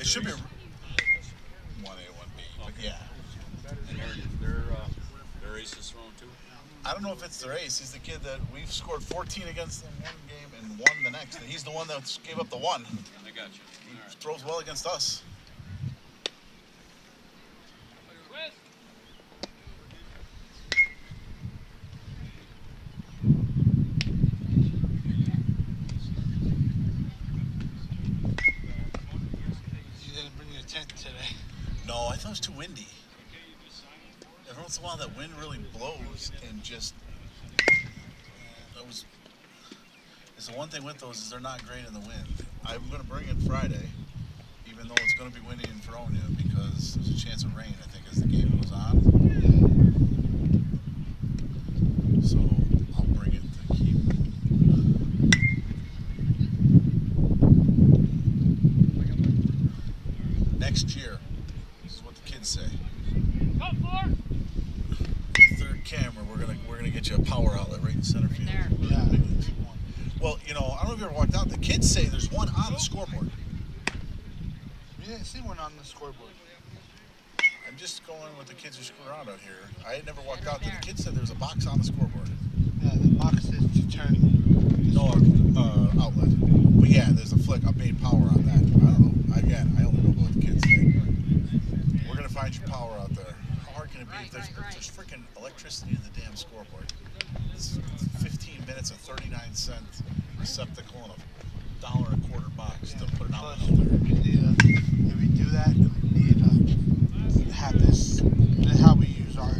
It should be 1A, 1B, but yeah. And their ace is thrown too? I don't know if it's their ace. He's the kid that we've scored 14 against in one game and won the next. And he's the one that gave up the one. I got you. He throws well against us. You didn't bring your tent today. No, I thought it was too windy. Every once in a while, that wind really blows and just. That was. It's the one thing with those is they're not great in the wind. I'm going to bring it Friday, even though it's going to be windy in Feronia because there's a chance of rain, I think, as the game goes on. So I'll bring it to keep. Next year, this is what the kids say. Third camera, we're gonna get you a power outlet right in center field. Yeah. Well, you know, I don't know if you ever walked out. The kids say there's one on the scoreboard. We didn't see one on the scoreboard. I'm just going with the kids who screw around out here. I had never walked out there. The kids said there was a box on the scoreboard. Yeah, the box is to turn. No, outlet. But yeah, there's a flick. I made power on that. I don't know. Again, I only know what the kids say. We're gonna find you power out there. How hard can it be if there's freaking electricity in the damn scoreboard? It's 15 minutes, a 39-cent receptacle, and a $1.25 box to put an outlet out there. If we do that, we need to have this. This is how we use our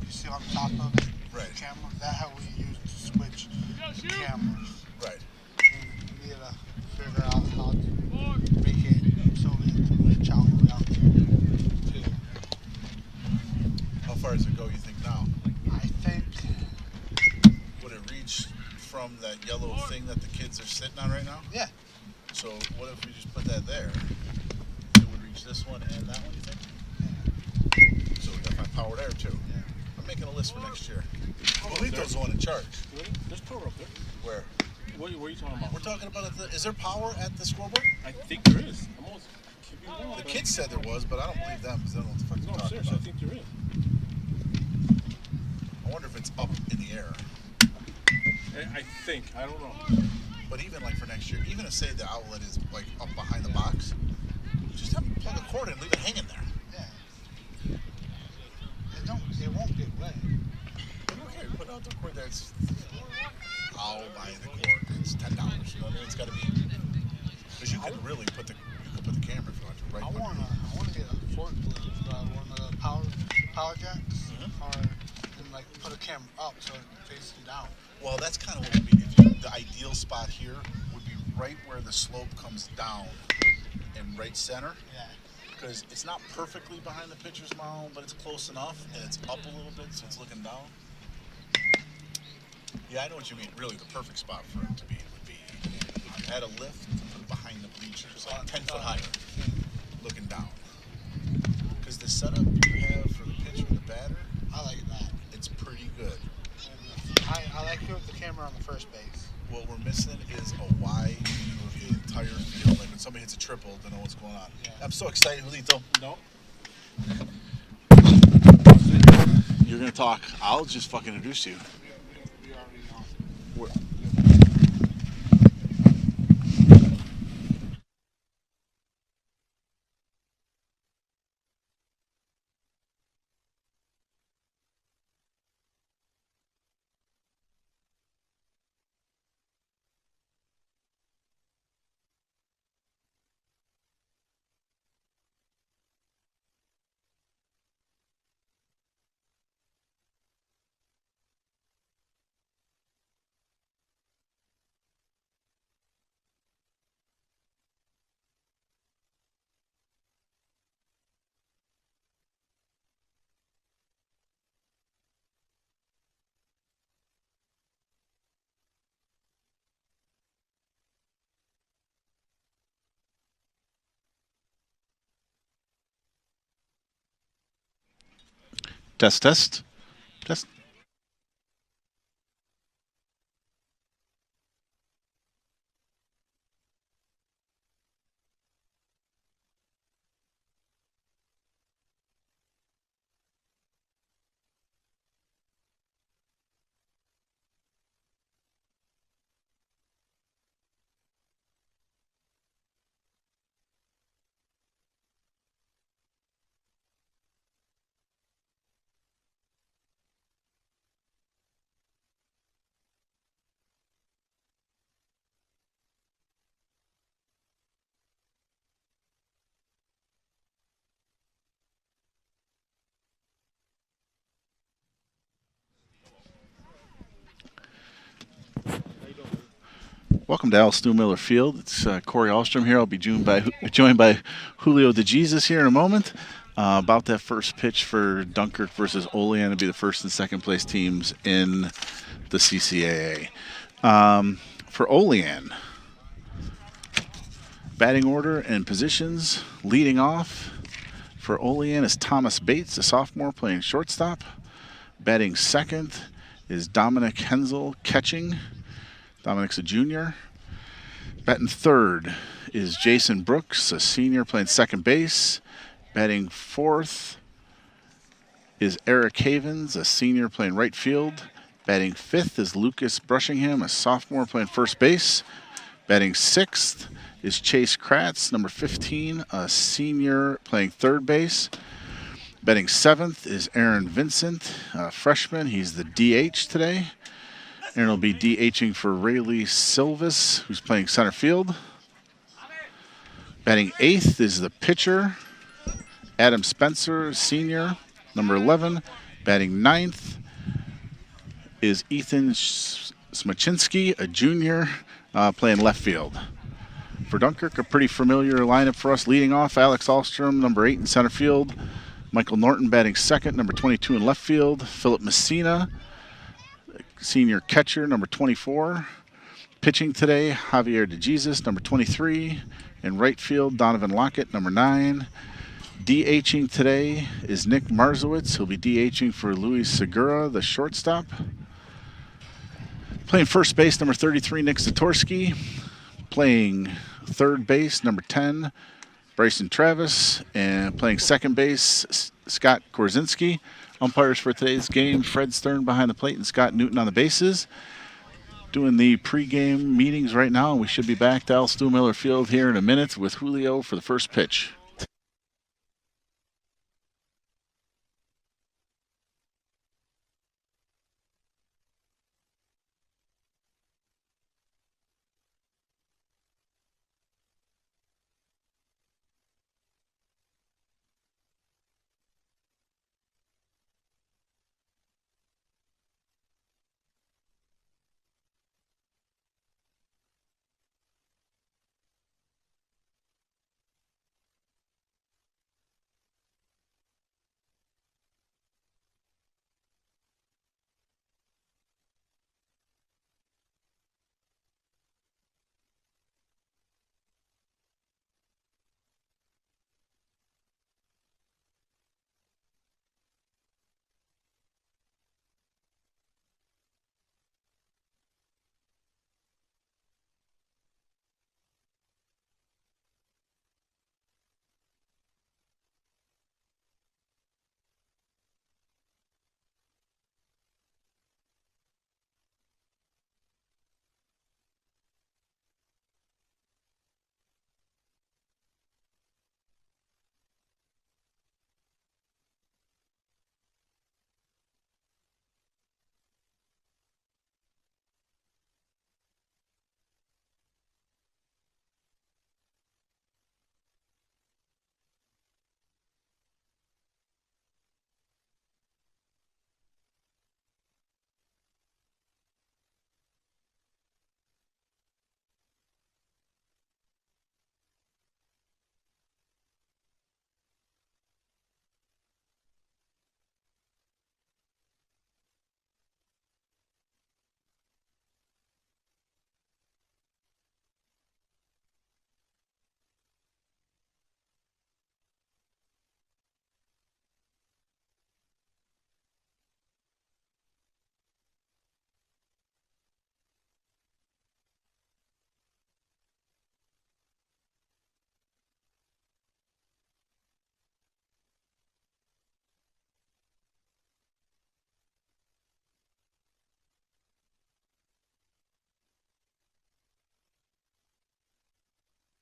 you see on top of it, Right. the camera. That's how we use to switch the cameras. Right. We need to figure out how to make it so we can reach all the way out there too. How far does it go, you think, now? I think Would it reach from that yellow thing that the kids are sitting on right now? yeah. So what if we just put that there? It would reach this one and that one, you think? So we gotta find power there too. Yeah. I'm making a list for next year. Polito's the one in charge. Really? There's power up there. Where? What are you talking about? We're talking about is there power at the scoreboard? I think there is. I'm almost keep you wrong, The but- kids said there was, but I don't believe them because they don't know what the fuck No, they're I'm talking serious. I about. think there is. I wonder if it's up in the air. I think. I don't know. But even like for next year, even if say the outlet is like up behind the box, just have them plug a cord in and leave it hanging there. Yeah. It won't get wet. Okay, put out the cord there. I'll buy the cord. It's $10. You know what I mean? It's got to be because you could really put the camera if you want to right. I wanna get a forklift, one of the power jacks, or and like put a camera up so it faces down. Well, that's kind of what would be the ideal spot here would be right where the slope comes down and right center. Yeah. Because it's not perfectly behind the pitcher's mound, but it's close enough, and it's up a little bit, so it's looking down. Yeah, I know what you mean. Really, the perfect spot for it to be would be if you had a lift behind the bleachers, like 10 foot higher, looking down. Because the setup you have for the pitcher and the batter, I like that. it's pretty good. I like it with the camera on the first base. What we're missing is a wide view of the entire field. Like when somebody hits a triple, to know what's going on. Yeah. I'm so excited, Julito. No. You're gonna talk. I'll just fucking introduce you. We already know. We're- Test, test, test. Welcome to Al Stu Miller Field. It's Corey Ahlstrom here. I'll be joined by Julio DeJesus here in a moment. About that first pitch for Dunkirk versus Olean to be the first and second place teams in the CCAA. For Olean, batting order and positions, leading off for Olean is Thomas Bates, a sophomore playing shortstop. Batting second is Dominic Hensel, catching. Dominic's a junior. Batting third is Jason Brooks, a senior playing second base. Batting fourth is Eric Havens, a senior playing right field. Batting fifth is Lucas Brushingham, a sophomore playing first base. Batting sixth is Chase Kratz, number 15, a senior playing third base. Batting seventh is Aaron Vincent, a freshman. He's the DH today. Aaron will be DHing for Rayleigh Silvis, who's playing center field. Batting eighth is the pitcher, Adam Spencer, senior, number 11. Batting ninth is Ethan Smachinski, a junior, playing left field. For Dunkirk, a pretty familiar lineup for us. Leading off, Alex Ahlstrom, number 8 in center field. Michael Norton batting second, number 22 in left field. Philip Messina, senior catcher, number 24. Pitching today, Javier DeJesus, number 23. In right field, Donovan Lockett, number 9. DHing today is Nick Marzowitz. He'll be DHing for Luis Segura, the shortstop. Playing first base, number 33, Nick Zatorsky. Playing third base, number 10, Bryson Travis. And playing second base, Scott Korzinski. Umpires for today's game, Fred Stern behind the plate and Scott Newton on the bases. Doing the pregame meetings right now, and we should be back to Al Stu Miller Field here in a minute with Julio for the first pitch.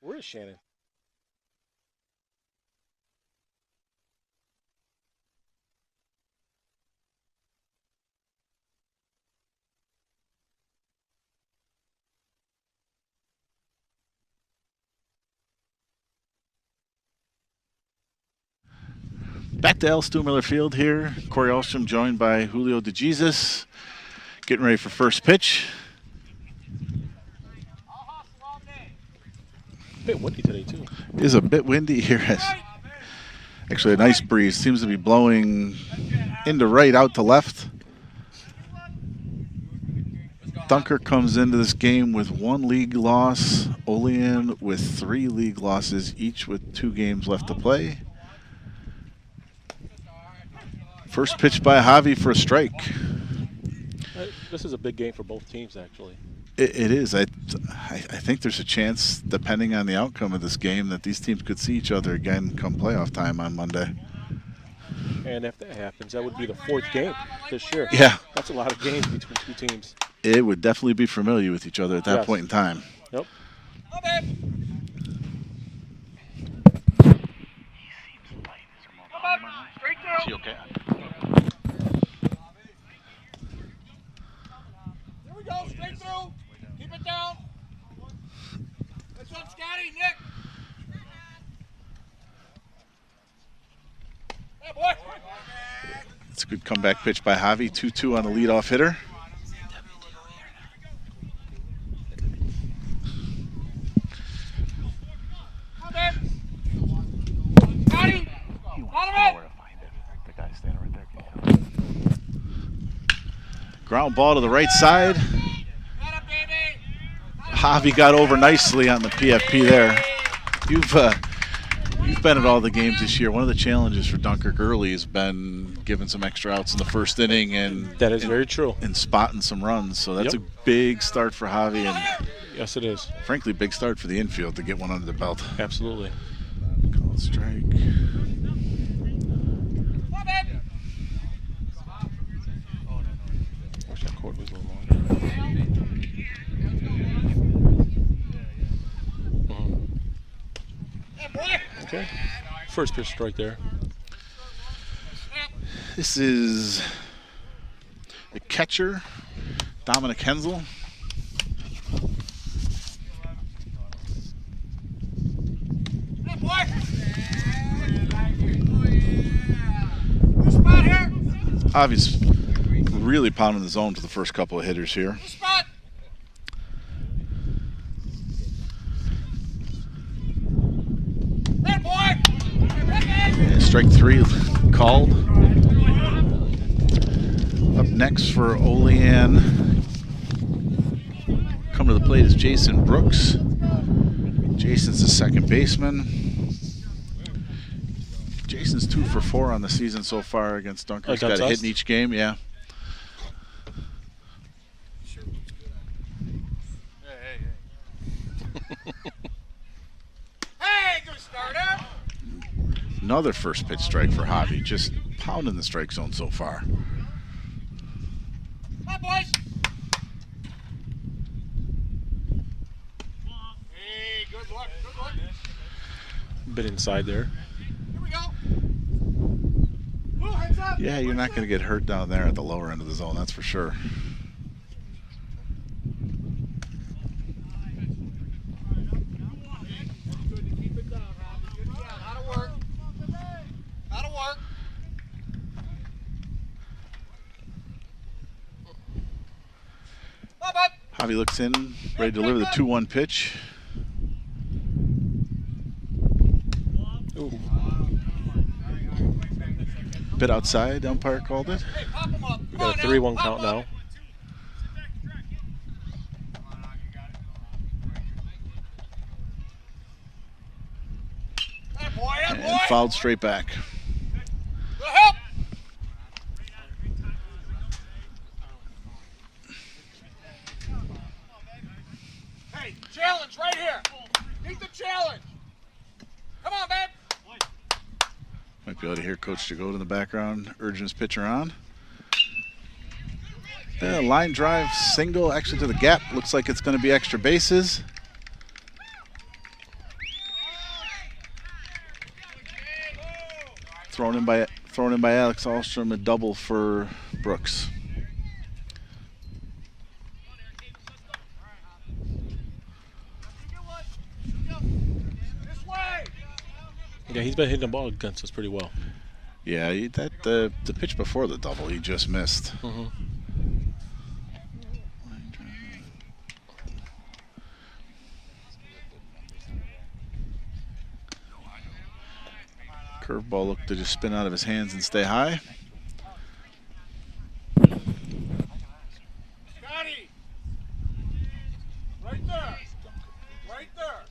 Where is Shannon? Back to Al Stu Miller Field here. Corey Ahlstrom joined by Julio DeJesus. Getting ready for first pitch. bit windy today, too. It is a bit windy here. Actually, a nice breeze. Seems to be blowing into right, out to left. Dunkirk comes into this game with 1 league loss. Olean with 3 league losses, each with 2 games left to play. First pitch by Javi for a strike. This is a big game for both teams, actually. It is. I think there's a chance, depending on the outcome of this game, that these teams could see each other again come playoff time on Monday. And if that happens, that would be the 4th game this year. Yeah. That's a lot of games between 2 teams. It would definitely be familiar with each other at that point in time. Yep. Is he okay? Here we go, straight through. Keep it down. What's up, Scotty? Nick. Hey, boy. It's a good comeback pitch by Javi. 2-2 on the leadoff hitter. Ground ball to the right side. Javi got over nicely on the PFP there. You've been at all the games this year. One of the challenges for Dunkirk early has been giving some extra outs in the first inning and that is very true. And spotting some runs. So that's a big start for Javi, and yes, it is. Frankly, big start for the infield to get one under the belt. Absolutely. Call it strike. Wish that cord was a little longer. Okay. First pitch strike there. This is the catcher, Dominic Hensel. Javi's really pounding the zone for the first couple of hitters here. And strike 3 called. Up next for Olean, coming to the plate is Jason Brooks. Jason's the second baseman. Jason's 2 for 4 on the season so far against Dunkirk. He's got a hit in each game, yeah. Hey, good starter. Another first pitch strike for Javi, just pounding the strike zone so far. Hi, boys. Hey, good luck, good luck. Bit inside there. Here we go. Blue, heads up. Yeah, you're not going to get hurt down there at the lower end of the zone, that's for sure. Javi looks in, ready to deliver the 2-1 pitch. Ooh. Bit outside, umpire called it. We got a 3-1 count now. And fouled straight back. Hey, challenge right here. Need the challenge. Come on, man. Might be able to hear Coach Jagoda in the background urging his pitcher on. Line drive single actually to the gap. Looks like it's going to be extra bases. Thrown in by Alex Ahlstrom, a double for Brooks. Yeah, he's been hitting the ball against us pretty well. Yeah, the pitch before the double, he just missed. Curveball looked to just spin out of his hands and stay high. Scotty! Right there! Right there!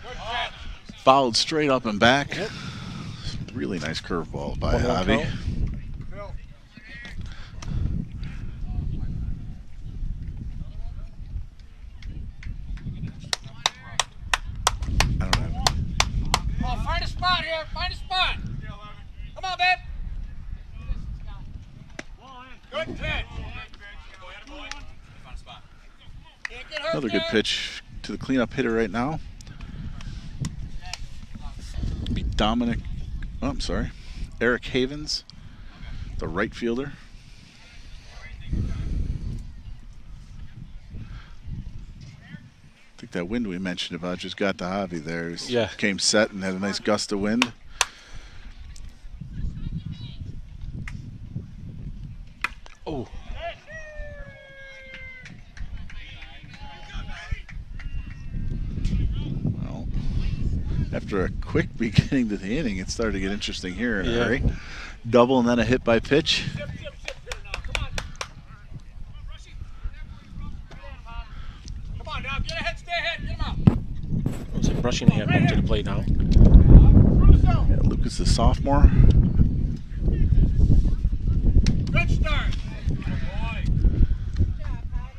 Good catch! Fouled straight up and back. Really nice curveball by 1-1 Javi. count. Phil. I don't have it. Oh, find a spot here. Find a spot. Come on, babe. Good catch. Can't get hurt, Another good kid. pitch to the cleanup hitter right now. Be Dominic. Oh, I'm sorry. Eric Havens, the right fielder. I think that wind we mentioned about just got to Javi there. He Yeah. Came set and had a nice gust of wind. Oh, Well, after a quick beginning to the inning, it started to get interesting here in a Yeah. hurry. Double and then a hit by pitch. Zip here now. Come on. Come on now. Get ahead. Stay ahead. Get him out. looks like Brushing hand up to the plate now. Through the zone. Yeah, Lucas, the sophomore. Good start.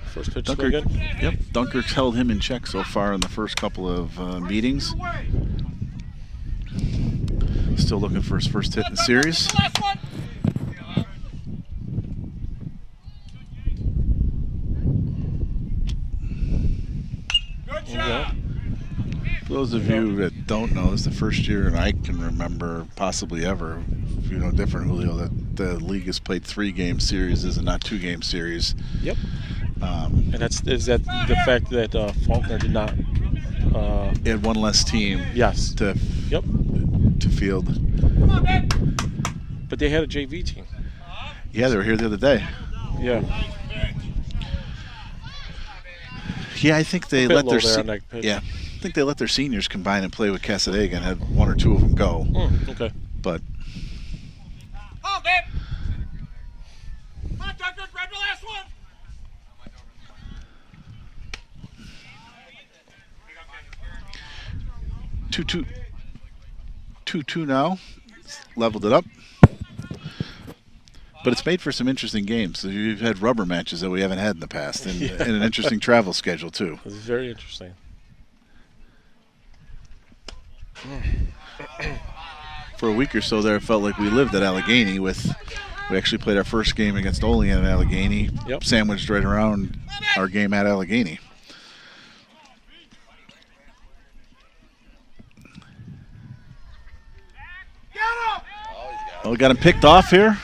First pitch Dunkirk, swinging. yep, Dunkirk's held him in check so far in the first couple of meetings. Your way. Still looking for his first hit in the series. Get the last one. Good job. For those of you that don't know, it's the first year, and I can remember possibly ever, if you know different, Julio, that the league has played 3-game series and not 2-game series. Yep. And is that the fact that Faulkner did not? It had one less team Yes. to Yep. field. Come on, babe. But they had a JV team. Yeah, they were here the other day. Yeah. Yeah, I think they Bit let low their there on that pitch. I think they let their seniors combine and play with Casadega and had one or two of them go. Okay. But Come on, babe. Come on, Dunkirk. Grab the last one. 2-2. 2-2 now. Leveled it up. But it's made for some interesting games. So you've had rubber matches that we haven't had in the past, and, and an interesting travel schedule too. It was very interesting. For a week or so there, it felt like we lived at Allegheny. We actually played our first game against Olean at Allegheny, Yep. sandwiched right around our game at Allegheny. Well, we got him picked off here.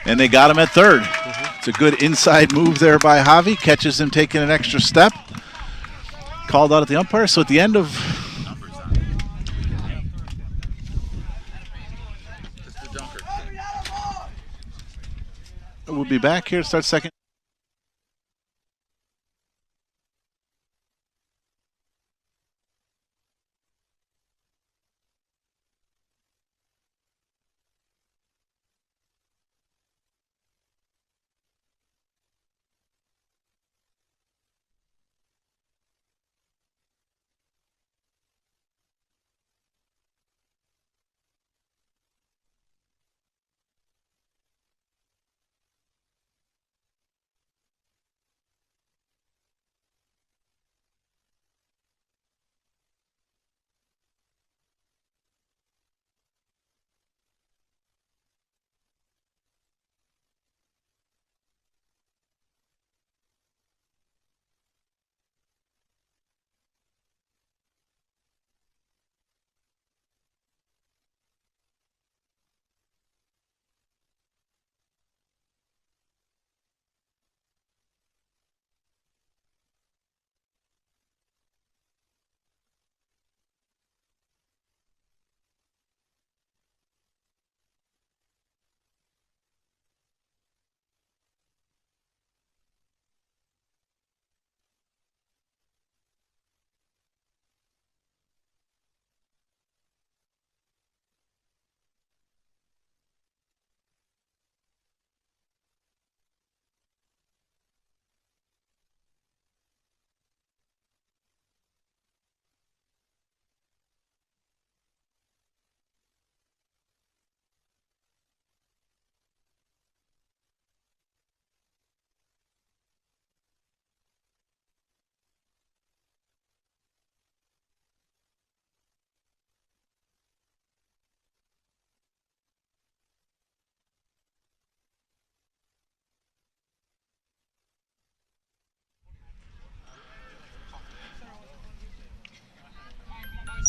And they got him at third. It's a good inside move there by Javi. Catches him taking an extra step. Called out at the umpire. So at the end of... We'll be back here to start second.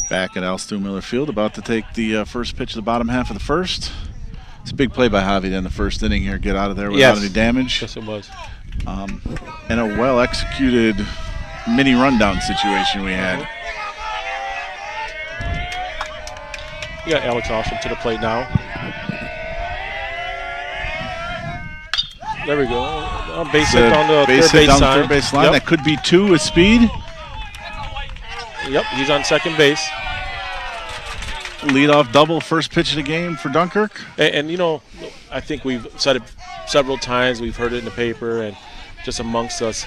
Back at Al Stu Miller Field, about to take the first pitch of the bottom half of the first. It's a big play by Javi in the first inning here. Get out of there without any damage. Yes, it was. And a well-executed mini rundown situation we had. You got Alex Ostrom to the plate now. There we go. Base hit down the third base line. Yep. That could be 2 with speed. Yep, he's on second base. Leadoff double, first pitch of the game for Dunkirk. And you know, I think we've said it several times. We've heard it in the paper and just amongst us.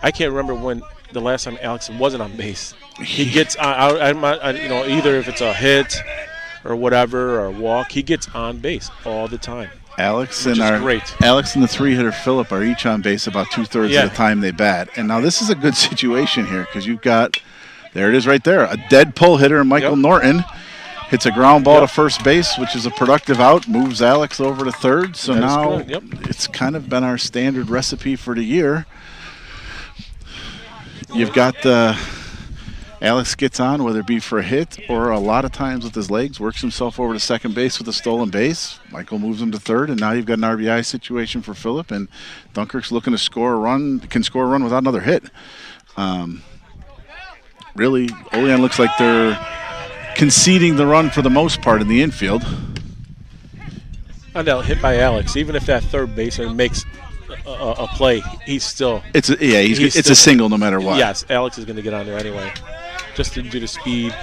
I can't remember when the last time Alex wasn't on base. He gets you know, either if it's a hit or whatever or a walk, he gets on base all the time. Alex and the 3-hitter Phillip are each on base about 2/3 of the time they bat. And now this is a good situation here because you've got, there it is right there, a dead pull hitter, Michael Norton. Hits a ground ball to first base, which is a productive out, moves Alex over to third. So now it's kind of been our standard recipe for the year. You've got Alex gets on, whether it be for a hit or a lot of times with his legs, works himself over to second base with a stolen base. Michael moves him to third, and now you've got an RBI situation for Phillip, and Dunkirk's looking to score a run, can score a run without another hit. Really, Olean looks like they're conceding the run for the most part in the infield. And that hit by Alex, even if that third baseman makes a play, he's still. It's a single no matter what. Yes, Alex is going to get on there anyway, just to do the speed.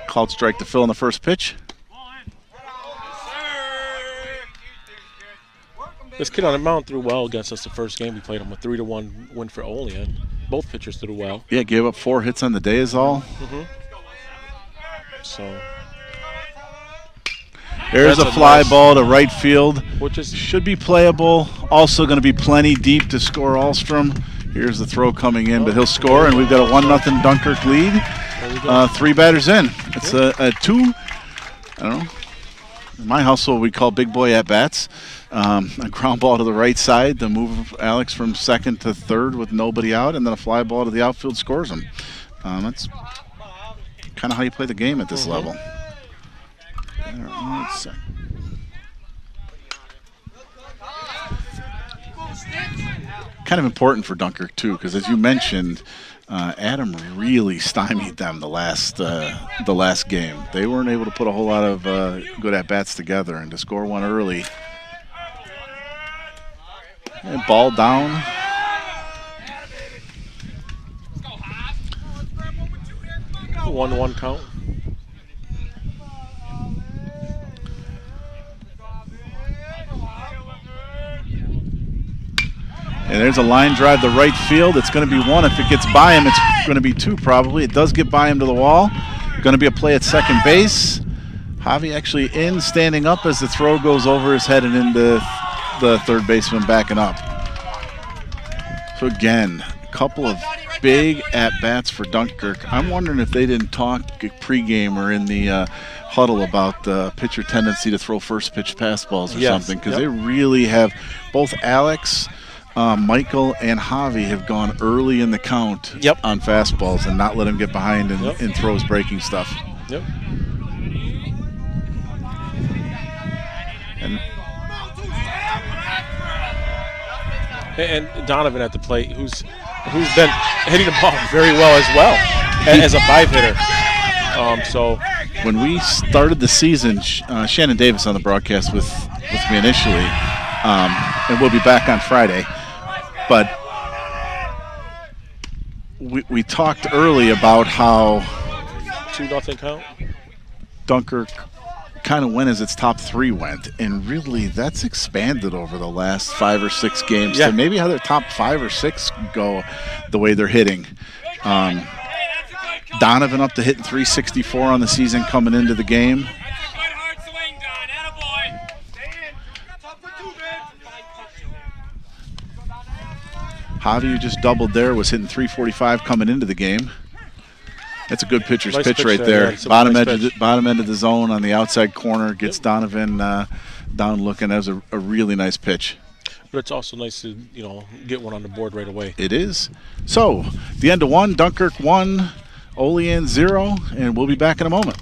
Called strike to Phil in the first pitch. This kid on the mound threw well against us the first game we played him. A 3-1 win for Olean. Both pitchers threw well. Yeah, gave up 4 hits on the day is all. So there's a fly ball to right field, which should be playable. Also going to be plenty deep to score Alstrom. Here's the throw coming in, but he'll score, and we've got a 1-0 Dunkirk lead. 3 batters in. It's a 2. I don't know. In my household, we call big boy at bats. A ground ball to the right side, the move of Alex from second to third with nobody out, and then a fly ball to the outfield scores him. That's kind of how you play the game at this level. Kind of important for Dunkirk too, because as you mentioned, Adam really stymied them the last game. They weren't able to put a whole lot of good at bats together, and to score one early. And ball down. A 1-1 count. And there's a line drive to right field. It's going to be 1. If it gets by him, it's going to be 2 probably. It does get by him to the wall. Going to be a play at second base. Javi actually standing up as the throw goes over his head and into the third baseman backing up. So again, a couple of big at-bats for Dunkirk. I'm wondering if they didn't talk pregame or in the huddle about the pitcher tendency to throw first pitch fastballs or something, because they really have. Both Alex, Michael, and Javi have gone early in the count on fastballs and not let him get behind and throw his breaking stuff. And Donovan at the plate, who's been hitting the ball very well as well as a 5-hitter. So when we started the season, Shannon Davis on the broadcast with me initially, and we'll be back on Friday. But we talked early about how 2-0 count. Dunkirk kind of went as its top 3 went, and really that's expanded over the last 5 or 6 games to maybe how their top 5 or 6 go the way they're hitting. Donovan up to hitting .364 on the season coming into the game. Javi, who just doubled there, was hitting .345 coming into the game. That's a good pitcher's pitch right there. Yeah, bottom end of the zone on the outside corner, gets Donovan down looking. That was a really nice pitch. But it's also nice to get one on the board right away. It is. So the end of 1, Dunkirk 1, Olean 0, and we'll be back in a moment.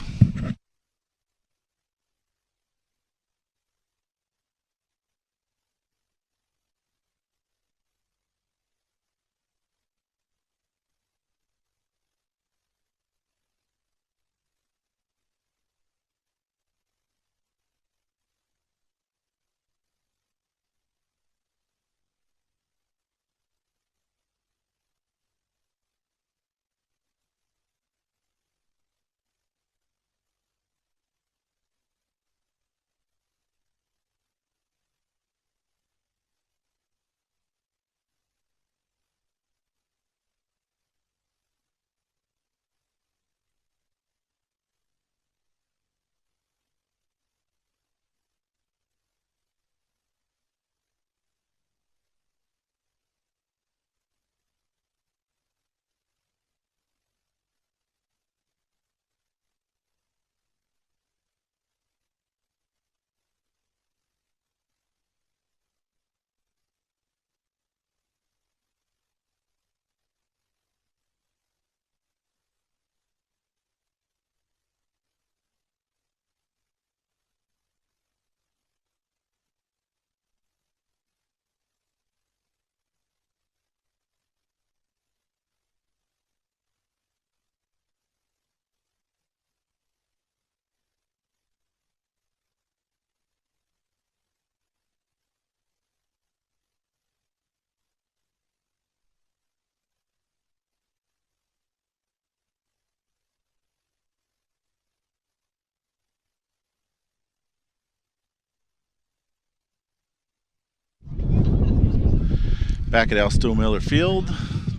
Back at Al Miller Field,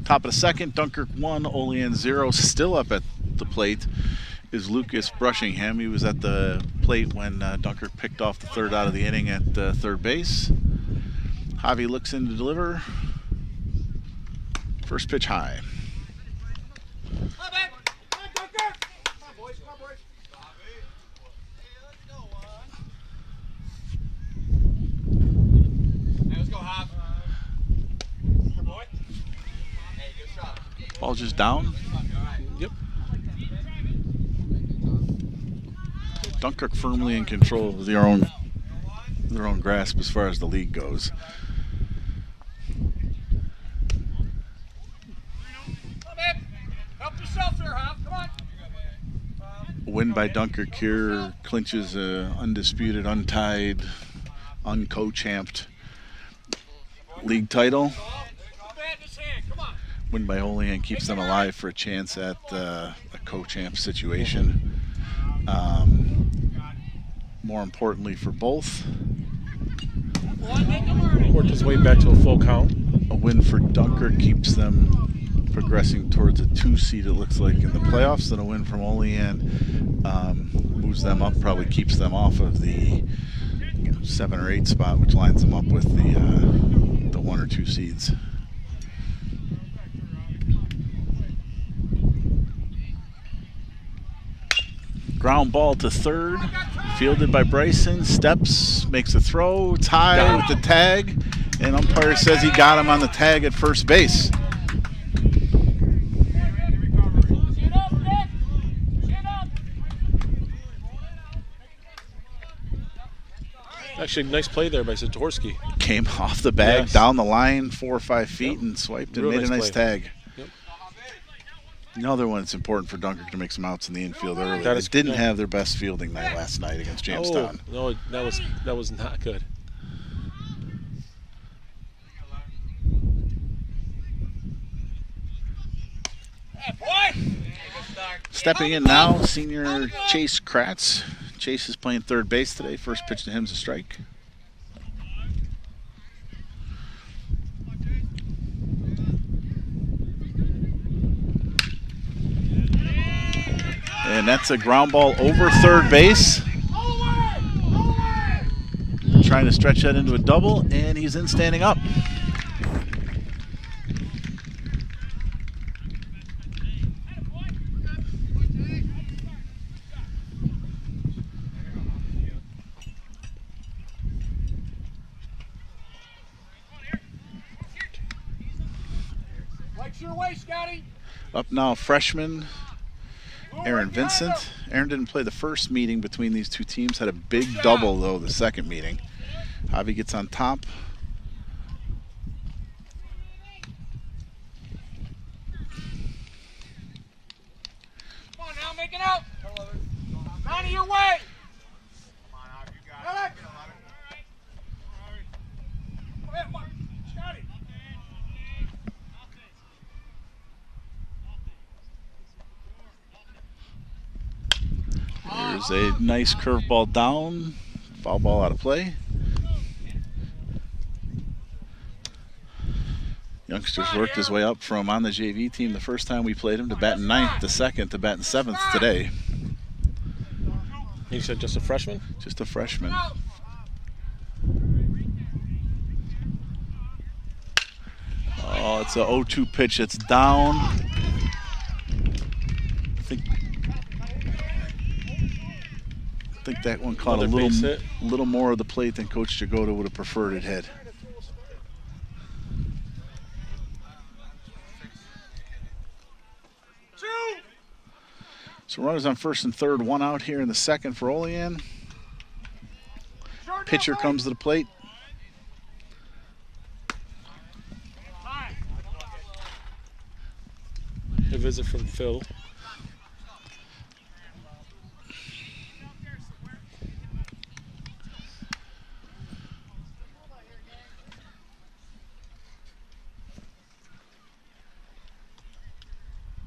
top of the second, Dunkirk 1, Olean 0. Still up at the plate is Lucas Brushingham. He was at the plate when Dunkirk picked off the third out of the inning at third base. Javi looks in to deliver. First pitch high. Ball just down. Yep. Dunkirk firmly in control of their own grasp as far as the league goes. Help yourself here, Hop. Come on. Win by Dunkirk here clinches a undisputed, untied, unco-champed league title. Win by Olean keeps them alive for a chance at a co-champ situation. More importantly for both, Worked his way back to a full count. a win for Dunkirk keeps them progressing towards a 2 seed, it looks like, in the playoffs. And a win from Olean moves them up, probably keeps them off of the 7 or 8 spot, which lines them up with the 1 or 2 seeds. Ground ball to third, fielded by Bryson. Steps, makes a throw. It's high with the tag, and umpire says he got him on the tag at first base. Actually, nice play there by Satorsky. Came off the bag, Yes. down the line 4 or 5 feet, Yep. and swiped and Real made nice a nice play. tag. Yep. Another one, it's important for Dunkirk to make some outs in the infield early. That They is- didn't yeah. have their best fielding night last night against Jamestown. Oh, no, that was not good. Stepping in now, senior Chase Kratz. Chase is playing third base today. First pitch to him's a strike. And that's a ground ball over third base. Trying to stretch that into a double, and he's in standing up. Right your way, Scotty. Up now, freshman Aaron Vincent. Aaron didn't play the first meeting between these two teams. Had a big double, though, the second meeting. Javi gets on top. Come on now, make it out. Out of your way. Come on out, you got it. Come here, Mark. Scotty. There's a nice curveball down. Foul ball out of play. Youngsters worked his way up from on the JV team the first time we played him to batting ninth, the second to batting seventh today. You said just a freshman? Just a freshman. Oh, it's a 0-2 pitch. It's down. I think that one caught a little more of the plate than Coach Jagoda would have preferred it had. So runners on first and third, one out here in the second for Olean. Pitcher comes to the plate. A visit from Phil.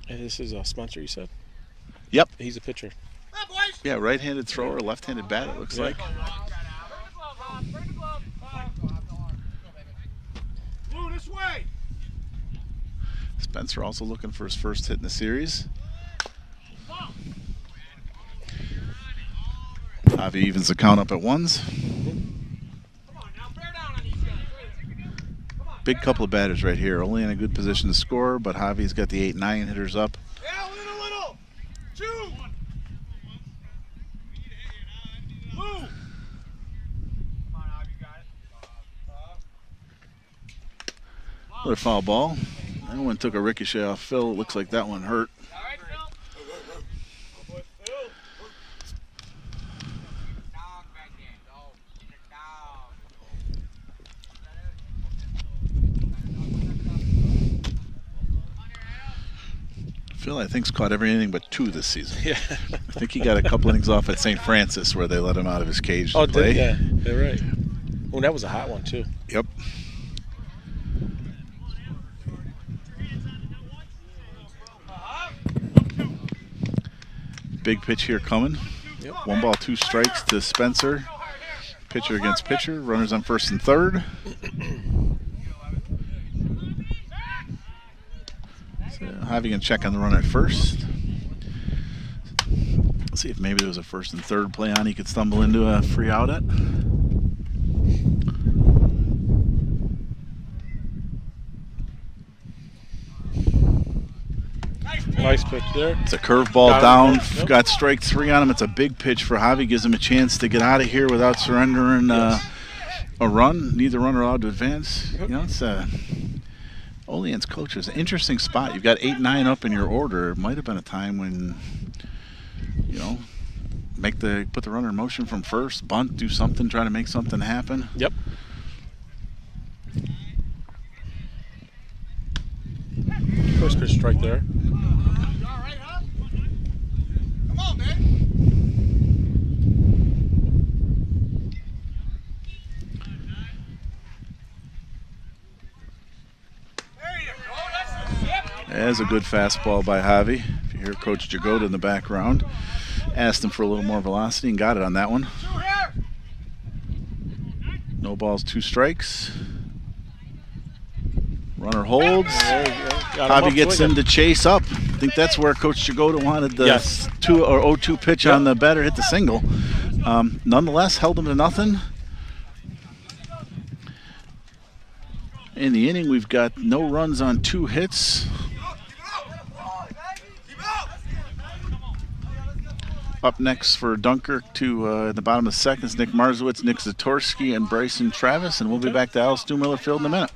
And this is a Spencer, you said? Yep. He's a pitcher. Yeah, right-handed thrower, left-handed bat, it looks like. Blue, this way. Spencer also looking for his first hit in the series. Javi evens the count up at ones. Big couple of batters right here. Only in a good position to score, but Javi's got the 8-9 hitters up. Yeah, little. 2. Blue. Come on, Javi, you got it. Another foul ball. That one took a ricochet off Phil. It looks like that one hurt. All right, Phil. Phil, I think, has caught every inning but 2 this season. Yeah. I think he got a couple innings off at St. Francis where they let him out of his cage to Oh, play. yeah, they're right. Oh, that was a hot one, too. Yep. Big pitch here coming. Yep. 1 ball, 2 strikes to Spencer. Pitcher against pitcher. Runners on first and third. So Javi can check on the runner at first. Let's see if maybe there was a first and third play on he could stumble into a free out at. Nice pitch there. It's a curveball down. Got strike 3 on him. It's a big pitch for Javi. Gives him a chance to get out of here without surrendering a run. Neither runner allowed to advance. You know, it's Olean's coach is an interesting spot. You've got 8-9 up in your order. It might have been a time when, you know, put the runner in motion from first, bunt, do something, try to make something happen. Yep. First pitch strike there. All right, huh? Come on, man. There you go. That's the zip. There's a good fastball by Javi. If you hear Coach Jagoda in the background, asked him for a little more velocity and got it on that one. 2 here. No balls, 2 strikes. Runner holds. Javi gets him to chase up. I think that's where Coach Jagoda wanted the 0-2 pitch on the batter, hit the single. Nonetheless, held him to nothing. In the inning, we've got no runs on 2 hits. Up next for Dunkirk to the bottom of the second is Nick Marzowitz, Nick Zatorsky, and Bryson Travis. And we'll be back to Al Stu-Miller Field in a minute.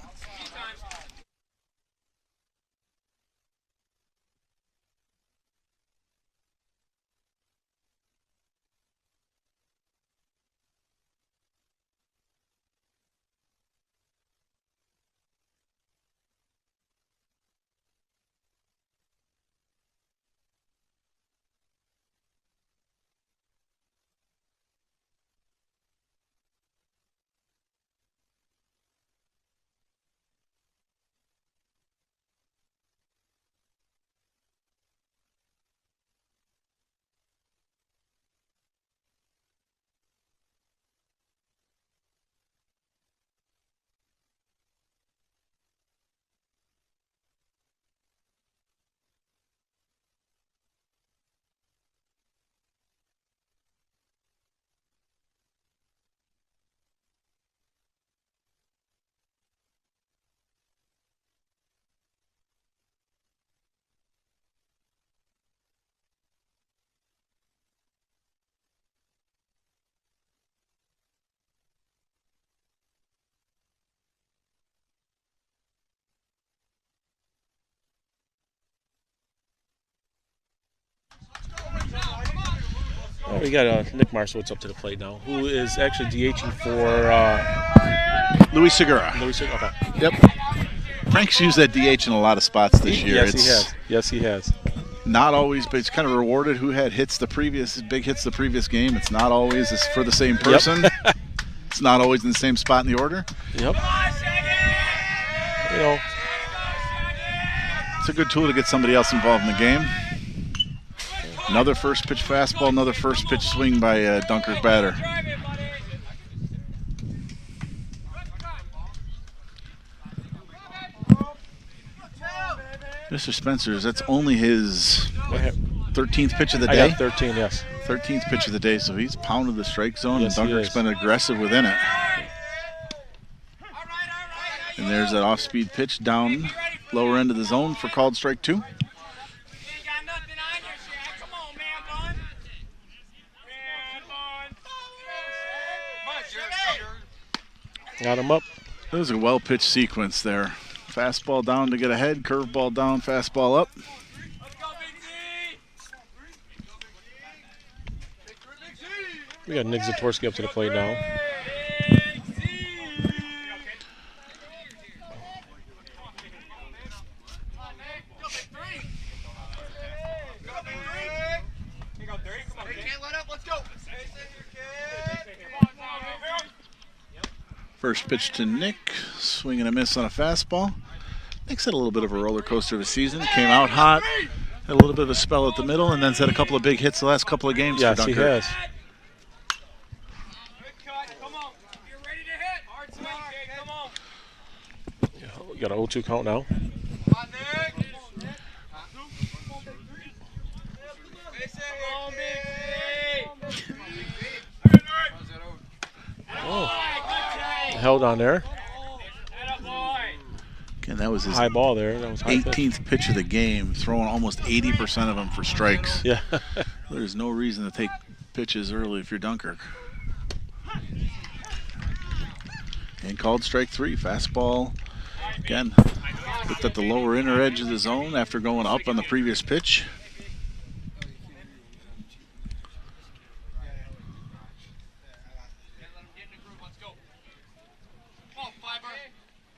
We got Nick Marszowitz up to the plate now, who is actually DHing for Luis Segura. Okay. Yep. Frank's used that DH in a lot of spots this year. Yes, he has. Yes, he has. Not always, but it's kind of rewarded who had big hits the previous game. It's not always for the same person. Yep. It's not always in the same spot in the order. Yep. You know, it's a good tool to get somebody else involved in the game. Another first pitch fastball, another first pitch swing by Dunkirk batter. Mr. Spencer's, that's only his 13th pitch of the day? I got 13, yes. 13th pitch of the day, so he's pounded the strike zone, Yes, and Dunkirk's been aggressive within it. And there's that off-speed pitch down lower end of the zone for called strike 2. Got him up. It was a well-pitched sequence there. Fastball down to get ahead, curveball down, fastball up. We got Nick Zatorsky up to the plate now. First pitch to Nick, swing and a miss on a fastball. Nick's had a little bit of a roller coaster of a season. Came out hot, had a little bit of a spell at the middle, and then's had a couple of big hits the last couple of games for Dunkirk. Yes, he has. We got an 0-2 count now. Oh. Held on there. Again, that was his high ball there. That was high 18th pitch of the game, throwing almost 80% of them for strikes. Yeah. There's no reason to take pitches early if you're Dunkirk. And called strike 3, fastball. Again, looked at the lower inner edge of the zone after going up on the previous pitch.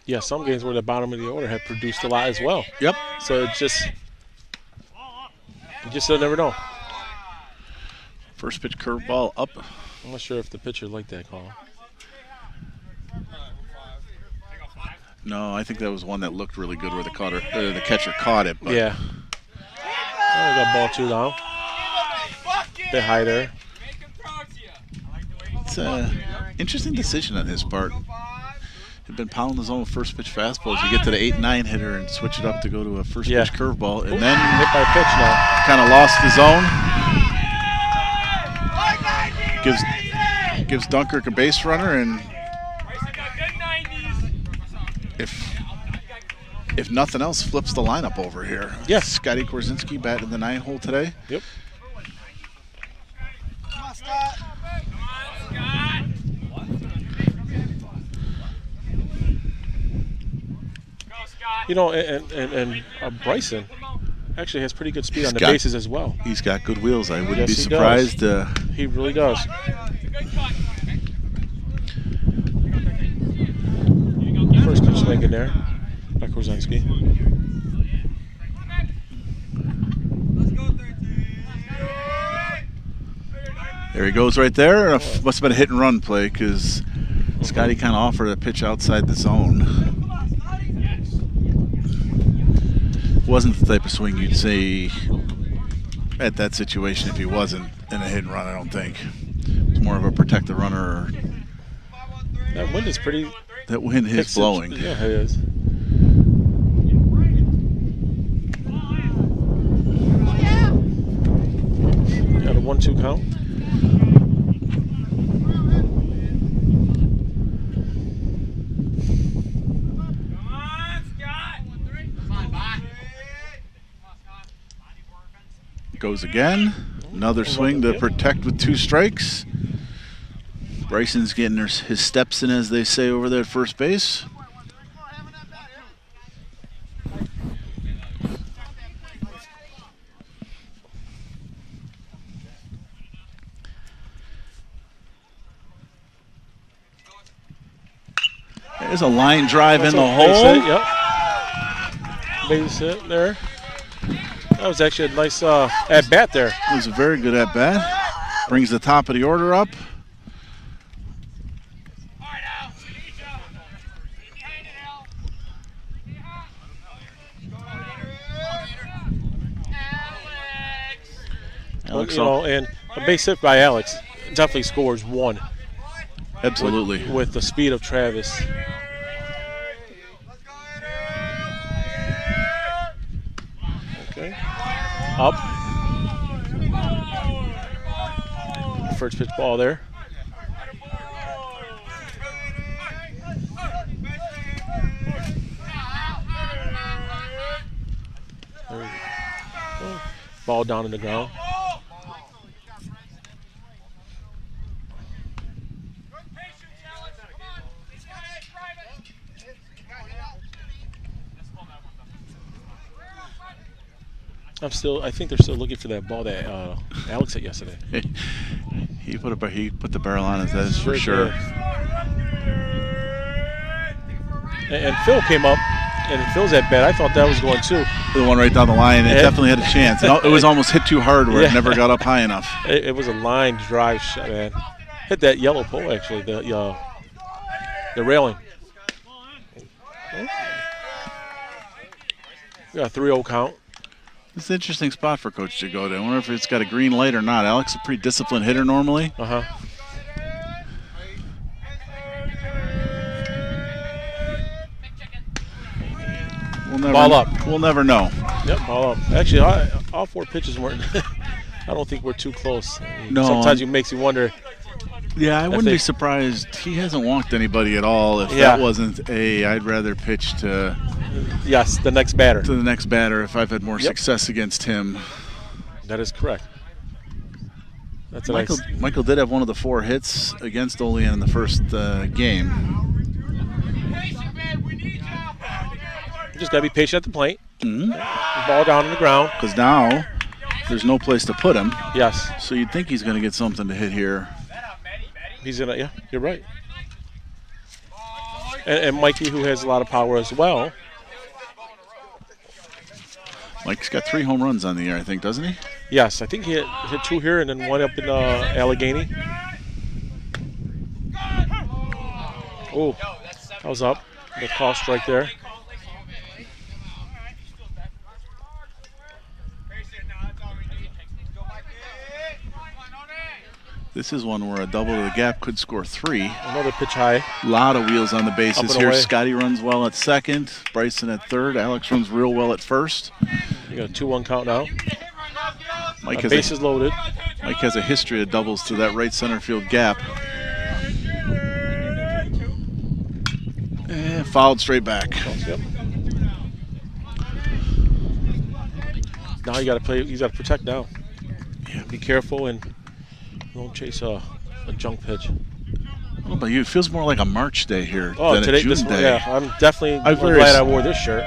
Yeah, some games where the bottom of the order have produced a lot as well. Yep. So it's just, you just still never know. First pitch curveball up. I'm not sure if the pitcher liked that call. No, I think that was one that looked really good where the catcher caught it. But yeah. Oh, we got ball 2 now. Bit high there. It's an interesting decision on his part. He'd been pounding his own first pitch fastballs. You get to the 8-9 hitter and switch it up to go to a first pitch curveball, and then hit by pitch now. Kind of lost the zone. Gives Dunkirk a base runner, and if nothing else, flips the lineup over here. Yes. Scotty Korzinski batting the 9 hole today. Yep. Come on, Scott. You know, and Bryson actually has pretty good speed on the bases as well. He's got good wheels. I wouldn't be Yes, he surprised. He really does. First pitch swing in there by Korzinski. There he goes right there. Must have been a hit and run play because Scotty kind of offered a pitch outside the zone. Wasn't the type of swing you'd say at that situation if he wasn't in a hit and run, I don't think. It was more of a protect the runner. That wind is pretty... That wind is blowing. Yeah, it is. Got a 1-2 count. Goes again. Another swing to protect with 2 strikes. Bryson's getting his steps in, as they say over there at first base. There's a line drive in the Base hole. hit, yep. Base hit there. That was actually a nice at bat there. It was a very good at bat. Brings the top of the order up. Alex, And a base hit by Alex definitely scores one. absolutely. With the speed of Travis. Okay. Up. First pitch ball there. There we go. Ball down in the ground. I think they're still looking for that ball that Alex hit yesterday. He put the barrel on his head for sure. And Phil came up, and Phil's at bat. I thought that was going too. The one right down the line, it definitely had a chance. It was almost hit too hard where it never got up high enough. It was a line drive shot, man. Hit that yellow pole, actually, the railing. We got a 3-0 count. It's an interesting spot for Coach to go to. I wonder if it's got a green light or not. Alex is a pretty disciplined hitter normally. Uh-huh. Ball up. We'll never know. Yep, ball up. Actually, all 4 pitches weren't. I don't think we're too close. No. Sometimes it makes you wonder. Yeah, I wouldn't be surprised. He hasn't walked anybody at all if that wasn't I'd rather pitch to. Yes, the next batter. To the next batter if I've had more success against him. That is correct. That's Michael did have one of the 4 hits against Olean in the first game. You just got to be patient at the plate. Mm-hmm. Ball down on the ground. Because now there's no place to put him. Yes. So you'd think he's going to get something to hit here. He's going to, yeah, you're right. And Mikey, who has a lot of power as well. Mike's got 3 home runs on the year, I think, doesn't he? Yes, I think he hit 2 here and then 1 up in Allegheny. Oh, that was up. The call strike there. This is one where a double to the gap could score 3. Another pitch high. A lot of wheels on the bases here. Away. Scotty runs well at second. Bryson at third. Alex runs real well at first. You got a 2-1 count now. Bases loaded. Mike has a history of doubles to that right center field gap. And fouled straight back. Yep. Now you got to play. You got to protect now. Yeah. Be careful and don't chase a junk pitch. I don't know about you. It feels more like a March day here than today, a June day. Yeah, I'm definitely glad I wore this shirt.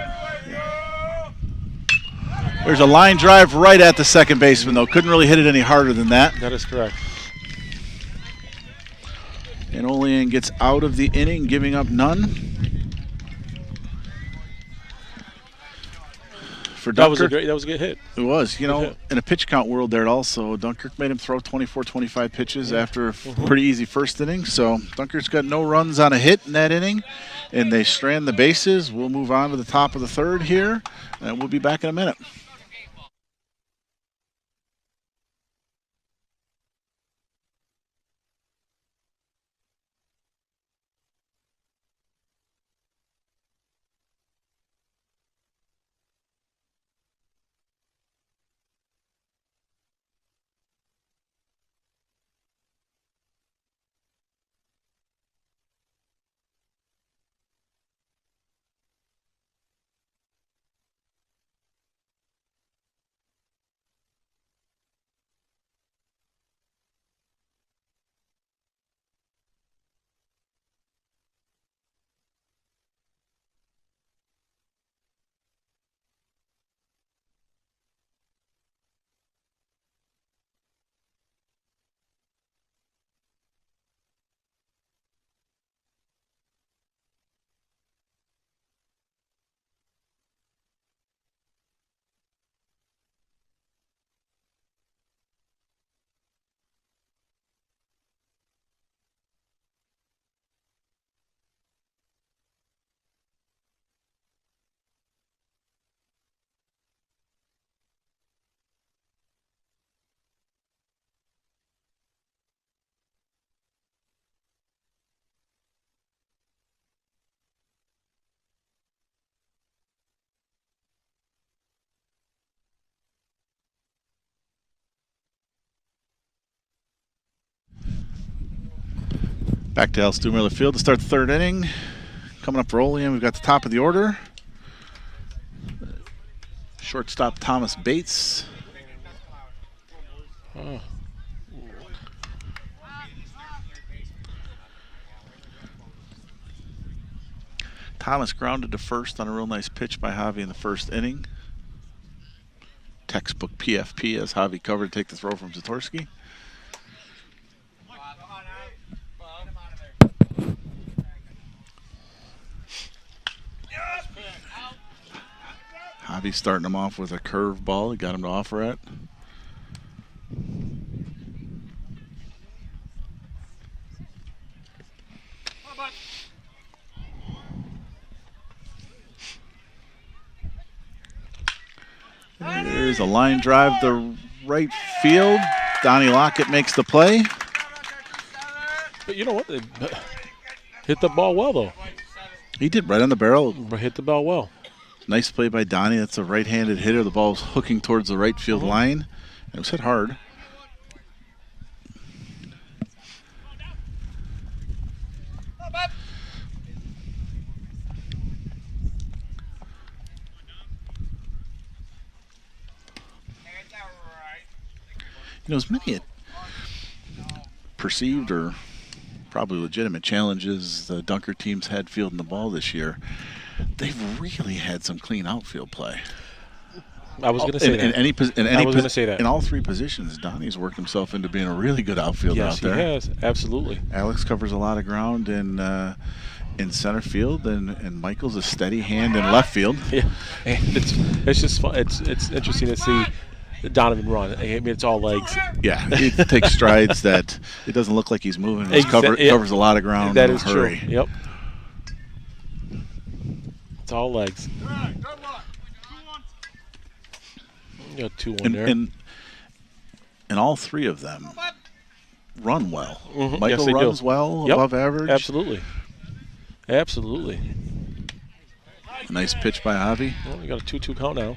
There's a line drive right at the second baseman, though. Couldn't really hit it any harder than that. That is correct. And Olean gets out of the inning, giving up none. For Dunkirk, that was a good hit. It was. You know, in a pitch count world there also, Dunkirk made him throw 24, 25 pitches after a pretty easy first inning. So Dunkirk's got no runs on a hit in that inning, and they strand the bases. We'll move on to the top of the third here, and we'll be back in a minute. Back to Stu Miller Field to start the third inning. Coming up for Olean, we've got the top of the order. Shortstop Thomas Bates. Oh. Thomas grounded to first on a real nice pitch by Javi in the first inning. Textbook PFP as Javi covered to take the throw from Zatorsky. Javi starting him off with a curve ball. He got him to offer it. There's a line drive to right field. Donnie Lockett makes the play. But you know what? They hit the ball well, though. He did right on the barrel. Hit the ball well. Nice play by Donnie. That's a right-handed hitter. The ball's hooking towards the right field line. It was hit hard. You know, as many perceived or probably legitimate challenges the Dunkirk teams had fielding the ball this year, they've really had some clean outfield play. I was going to say that. I was going to say that. In all three positions, Donnie's worked himself into being a really good outfielder out there. Yes, he has. Absolutely. Alex covers a lot of ground in center field, and Michael's a steady hand in left field. Yeah, and it's just fun. It's interesting to see Donovan run. I mean, it's all legs. Yeah, he takes strides that it doesn't look like he's moving. He covers a lot of ground that in a is hurry. True. Yep. It's all legs. You got 2-1 there. And all three of them run well. Mm-hmm. Michael runs well, above average. Absolutely. Absolutely. Nice pitch by Javi. Well, we got a 2-2 count now.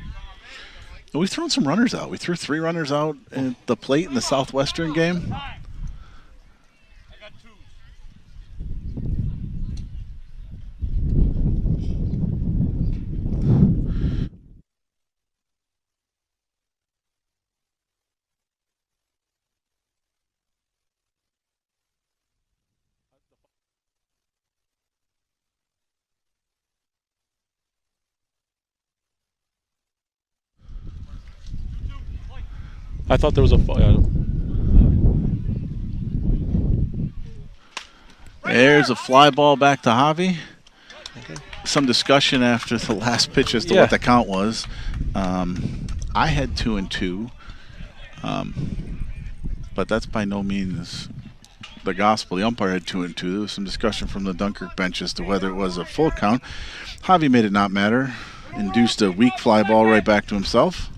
And we've thrown some runners out. We threw 3 runners out at the plate in the Southwestern game. I thought there was a. There's a fly ball back to Javi. Okay. Some discussion after the last pitch as to what the count was. I had 2-2, but that's by no means the gospel. The umpire had 2-2. There was some discussion from the Dunkirk bench as to whether it was a full count. Javi made it not matter. Induced a weak fly ball right back to himself.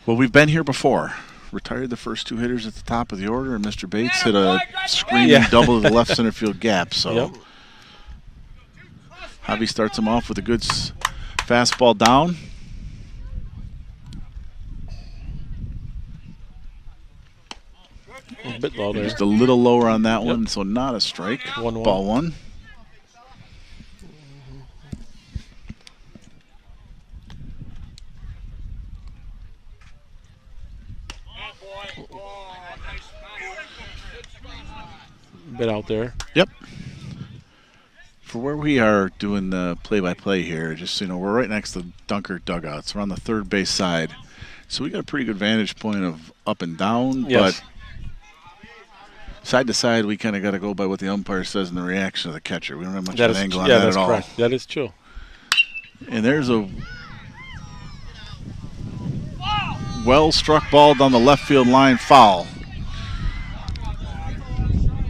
Well, we've been here before. Retired the first 2 hitters at the top of the order, and Mr. Bates hit a screaming double to the left center field gap. So Javi starts him off with a good fastball down. A bit low there. Just a little lower on that one, so not a strike. 1-1. Ball 1. Bit out there. Yep. For where we are doing the play-by-play here, just so you know, we're right next to the Dunkirk dugouts. We're on the third base side. So we got a pretty good vantage point of up and down, but side to side, we kind of got to go by what the umpire says and the reaction of the catcher. We don't have much of an angle on that at all. Correct. That is true. And there's a well-struck ball down the left field line, foul.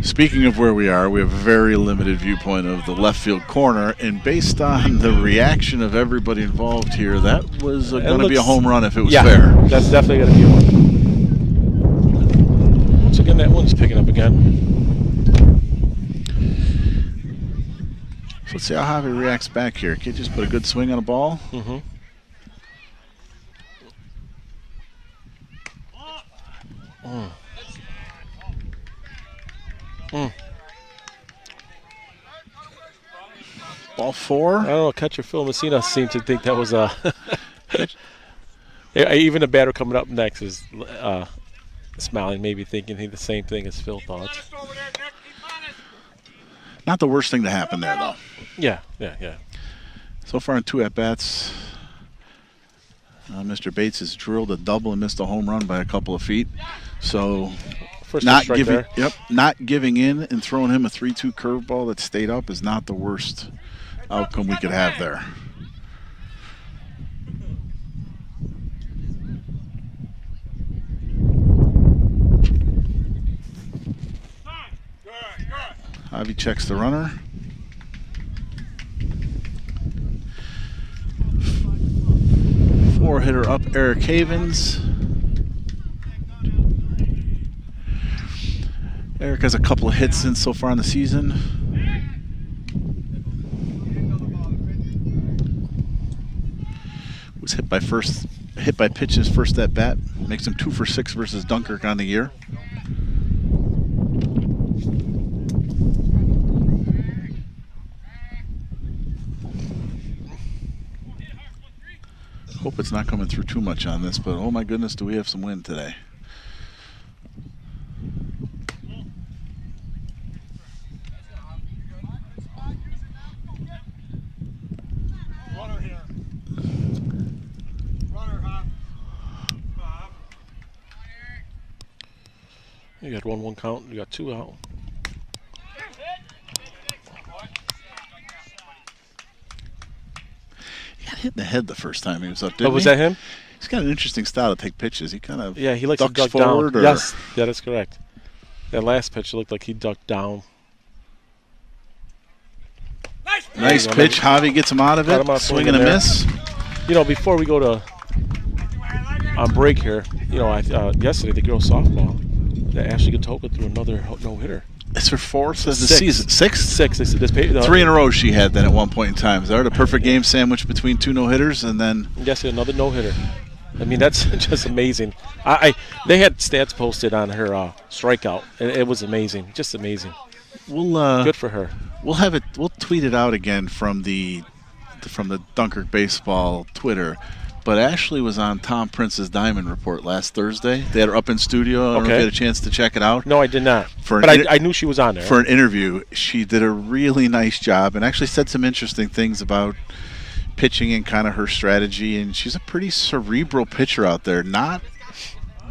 Speaking of where we are, we have a very limited viewpoint of the left field corner, and based on the reaction of everybody involved here, that was going to be a home run if it was fair. That's definitely going to be one. Once again, that one's picking up again. So let's see how Javi reacts back here. Kid just put a good swing on a ball. Mm-hmm. Ball 4. I don't know. Catcher Phil Messina seemed to think that was a. Even the batter coming up next is smiling, maybe thinking the same thing as Phil thought. Not the worst thing to happen there, though. Yeah. So far in 2 at-bats, Mr. Bates has drilled a double and missed a home run by a couple of feet. So First not strike giving, there. not giving in and throwing him a 3-2 curveball that stayed up is not the worst outcome we could have there. Javi checks the runner. Four-hitter up, Eric Havens. Eric has a couple of hits in so far in the season. Was hit by pitches first at bat. Makes him 2 for 6 versus Dunkirk on the year. Hope it's not coming through too much on this, but oh my goodness, do we have some wind today. Runner here. Runner, Bob. You got 1-1 count. You got 2 out. He got hit in the head the first time he was up, didn't Oh, was he? that him? He's got an interesting style to take pitches. He kind of Yeah, he likes to ducks duck forward. down. Or Yes, yeah, that's correct. That last pitch looked like he ducked down. Nice pitch. Javi gets him out of Got it. him out Swing and a swinging there. miss. You know, before we go to on break here, you know, yesterday the girls softball, that Ashley Gatoka threw another no-hitter. It's her 4th of the 6th. season. 6th? 6. They said this 3 in a row she had then at one point in time. Is that a perfect game sandwich between 2 no-hitters and then Yesterday another no-hitter. I mean, that's just amazing. They had stats posted on her strikeout. It was amazing, just amazing. we'll Good for her. we'll have it. We'll tweet it out again from the Dunkirk Baseball Twitter. But Ashley was on Tom Prince's Diamond Report last Thursday. They had her up in studio. I don't know if you had a chance to check it out. No, I did not. For But an I knew she was on there. For an interview, she did a really nice job and actually said some interesting things about pitching and kind of her strategy. And she's a pretty cerebral pitcher out there, not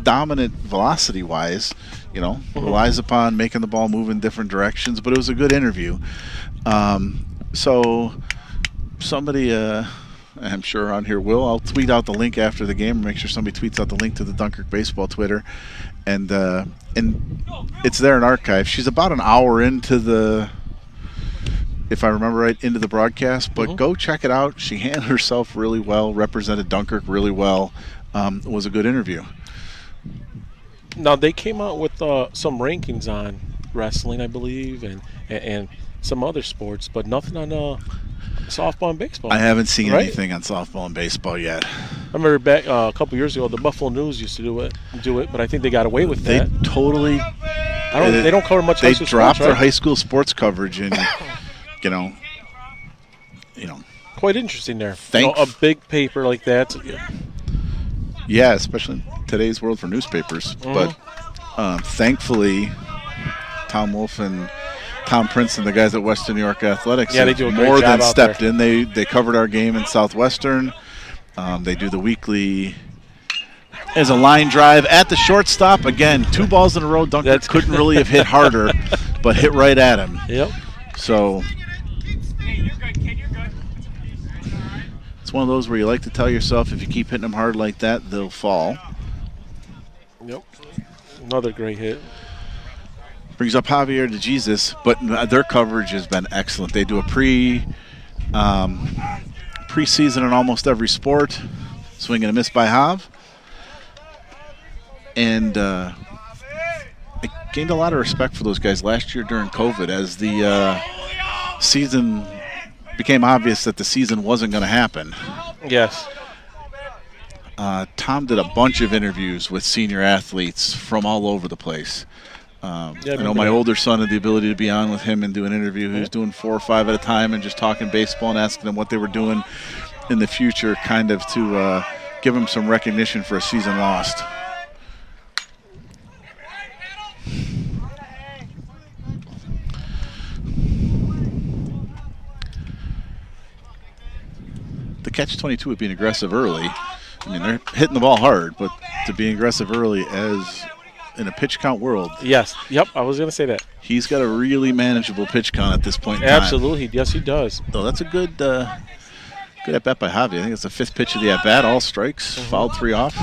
dominant velocity-wise. You know, relies upon making the ball move in different directions. But it was a good interview. So somebody, I'm sure on here will. I'll tweet out the link after the game. Make sure somebody tweets out the link to the Dunkirk Baseball Twitter, and it's there in archive. She's about an hour into the, if I remember right, into the broadcast. But go check it out. She handled herself really well. Represented Dunkirk really well. It was a good interview. Now, they came out with some rankings on wrestling, I believe, and some other sports, but nothing on softball and baseball. I haven't seen right? anything on softball and baseball yet. I remember back a couple years ago, the Buffalo News used to do it, but I think they got away with They that. totally. They don't cover much. They high school dropped sports, their right? high school sports coverage, and you know. Quite interesting there. Thanks. A big paper like that. Yeah, especially in today's world for newspapers. But thankfully, Tom Wolf and Tom Prince and the guys at Western New York Athletics Yeah, they have do a great more job than out stepped there. in. They covered our game in Southwestern. They do the weekly as a line drive at the shortstop. Again, 2 balls in a row. Dunkirk couldn't really have hit harder, but hit right at him. Yep. So Hey, you're good, kid. You're good. it's one of those where you like to tell yourself if you keep hitting them hard like that, they'll fall. Yep. Another great hit. Brings up Javier de Jesus, but their coverage has been excellent. They do a preseason in almost every sport. Swing and a miss by Hav. And I gained a lot of respect for those guys last year during COVID as the season became obvious that the season wasn't going to happen. Yes. Tom did a bunch of interviews with senior athletes from all over the place. Yeah, I know my older son had the ability to be on with him and do an interview. He was doing 4 or 5 at a time and just talking baseball and asking them what they were doing in the future, kind of to give them some recognition for a season lost. The catch-22 would being aggressive early. I mean, they're hitting the ball hard, but to be aggressive early as in a pitch count world. Yes. Yep. I was going to say that. He's got a really manageable pitch count at this point in time. Absolutely. Yes, he does. So that's a good at-bat by Javi. I think it's the 5th pitch of the at-bat, all strikes, fouled 3 off.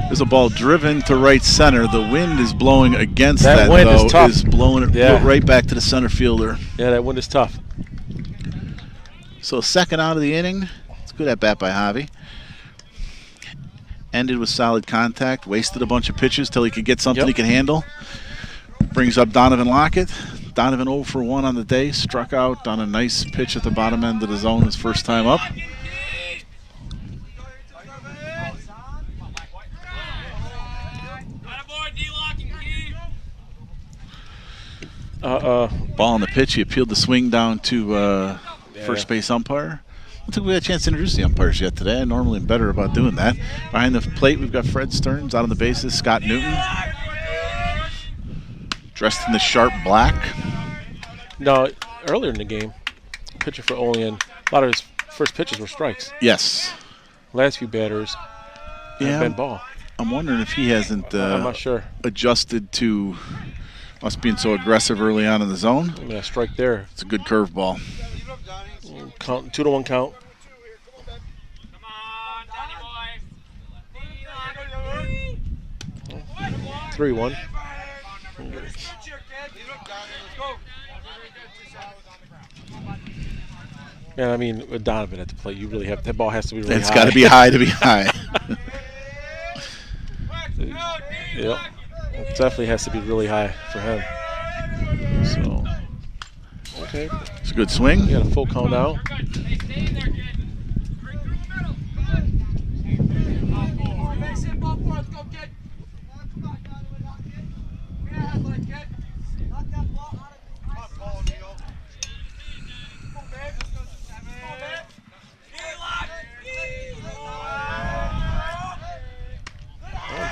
There's a ball driven to right center. The wind is blowing against that wind though. is tough. Is blowing it right back to the center fielder. Yeah, that wind is tough. So 2nd out of the inning. It's good at bat by Javi. Ended with solid contact. Wasted a bunch of pitches till he could get something he could handle. Brings up Donovan Lockett. Donovan 0 for 1 on the day. Struck out on a nice pitch at the bottom end of the zone his first time up. Ball on the pitch. He appealed the swing down to first base umpire. I don't think we had a chance to introduce the umpires yet today. I normally am better about doing that. Behind the plate, we've got Fred Stearns. Out on the bases, Scott Newton. Dressed in the sharp black. No, earlier in the game, pitcher for Olean, a lot of his first pitches were strikes. Yes. Last few batters have been ball. I'm wondering if he hasn't I'm not sure. Adjusted to us being so aggressive early on in the zone. I mean, a strike there. It's a good curveball. Count, 2-1 count. 3-1. Yeah, I mean, with Donovan at the plate, you really have that ball has to be really high. It's got to be high to be high. Yep, it definitely has to be really high for him. So, okay, it's a good swing. You got a full count out.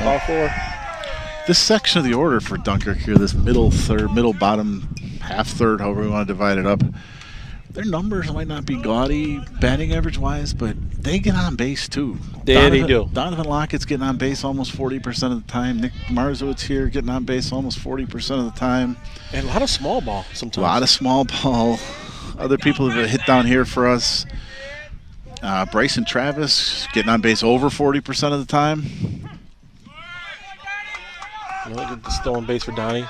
Ball 4. This section of the order for Dunkirk here, this middle third, middle bottom, half third, however we want to divide it up, their numbers might not be gaudy batting average wise, but they get on base too. They do. Donovan Lockett's getting on base almost 40% of the time. Nick Marzowitz here getting on base almost 40% of the time. And a lot of small ball sometimes. A lot of small ball. Other people have hit down here for us. Bryson Travis getting on base over 40% of the time. Still on base for Donnie.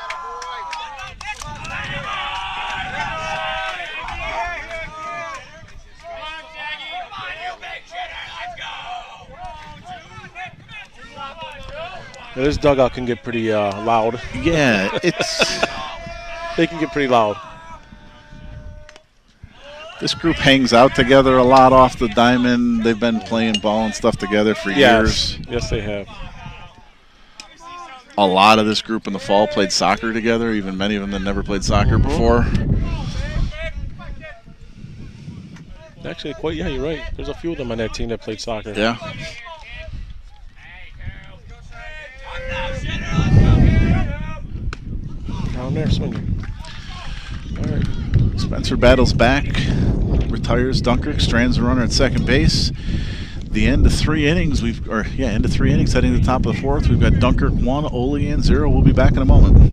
Now, this dugout can get pretty loud. Yeah, it's they can get pretty loud. This group hangs out together a lot off the diamond. They've been playing ball and stuff together for years. Yes, they have. A lot of this group in the fall played soccer together, even many of them that never played soccer before. Actually, you're right. There's a few of them on that team that played soccer. Yeah. Down there swinging. All right. Spencer battles back, retires Dunkirk, strands the runner at second base. The end of 3 innings, end of 3 innings, heading to the top of the 4th. We've got Dunkirk 1, Olean 0. We'll be back in a moment.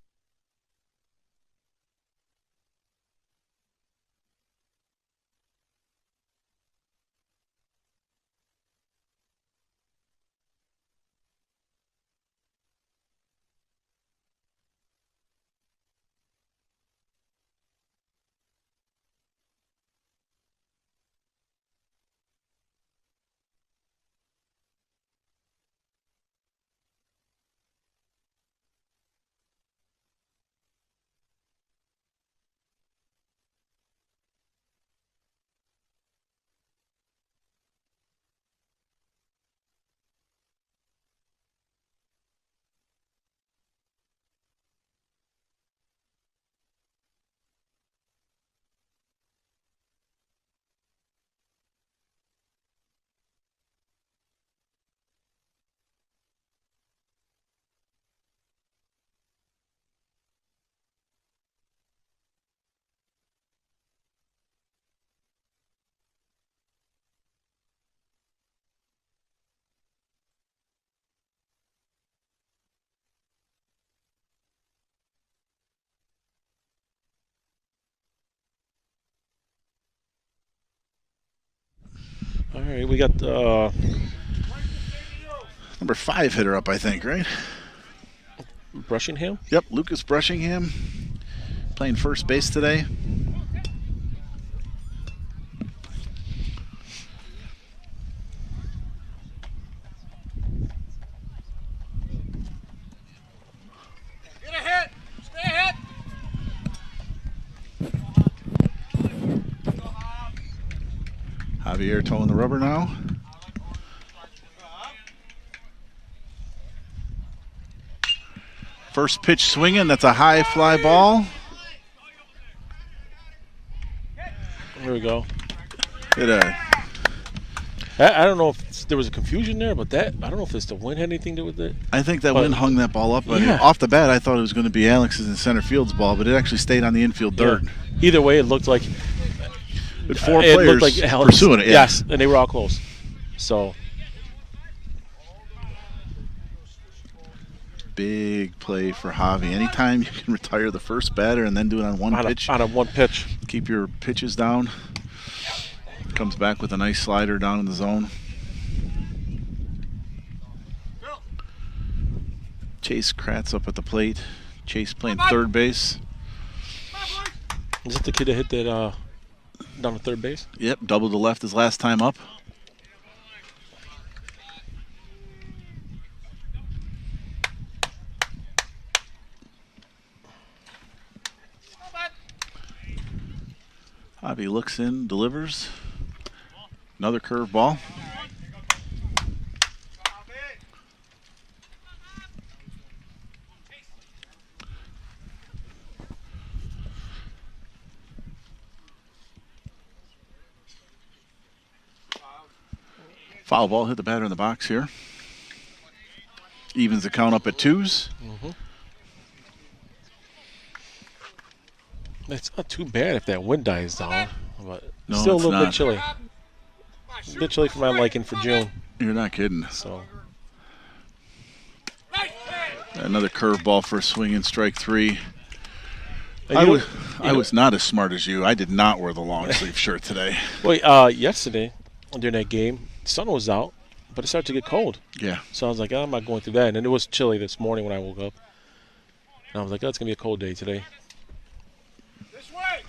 All right, we got Number 5 hitter up, I think, right? Brushingham. Yep, Lucas Brushingham playing first base today. Get a hit. Stay ahead. Javier toeing the rubber now. First pitch swinging. That's a high fly ball. Here we go. I don't know if there was a confusion there, but I don't know if it's the wind had anything to do with it. think that wind hung that ball up. But Yeah. off the bat, I thought it was going to be Alex's in center field's ball, but it actually stayed on the infield dirt. Yeah. Either way, it looked like With 4 it players looked like Alex, pursuing it. Yeah. Yes, and they were all close. So Big play for Javi. Anytime you can retire the first batter and then do it on one pitch, on a one pitch. keep your pitches down. Comes back with a nice slider down in the zone. Chase Kratz up at the plate. Chase playing third base. Is it the kid that hit that down to third base? Yep, double to left his last time up. Javi looks in, delivers. Another curve ball. Foul ball hit the batter in the box here. Evens the count up at 2s. It's not too bad if that wind dies down, but No, still a it's little bit not. chilly. A bit chilly for my liking for June. You're not kidding. So Another curve ball for a swing and strike 3. And I was not as smart as you. I did not wear the long sleeve shirt today. Wait, yesterday during that game, the sun was out, but it started to get cold. Yeah. So I was like, I'm not going through that. And then it was chilly this morning when I woke up. And I was like, it's going to be a cold day today. This way.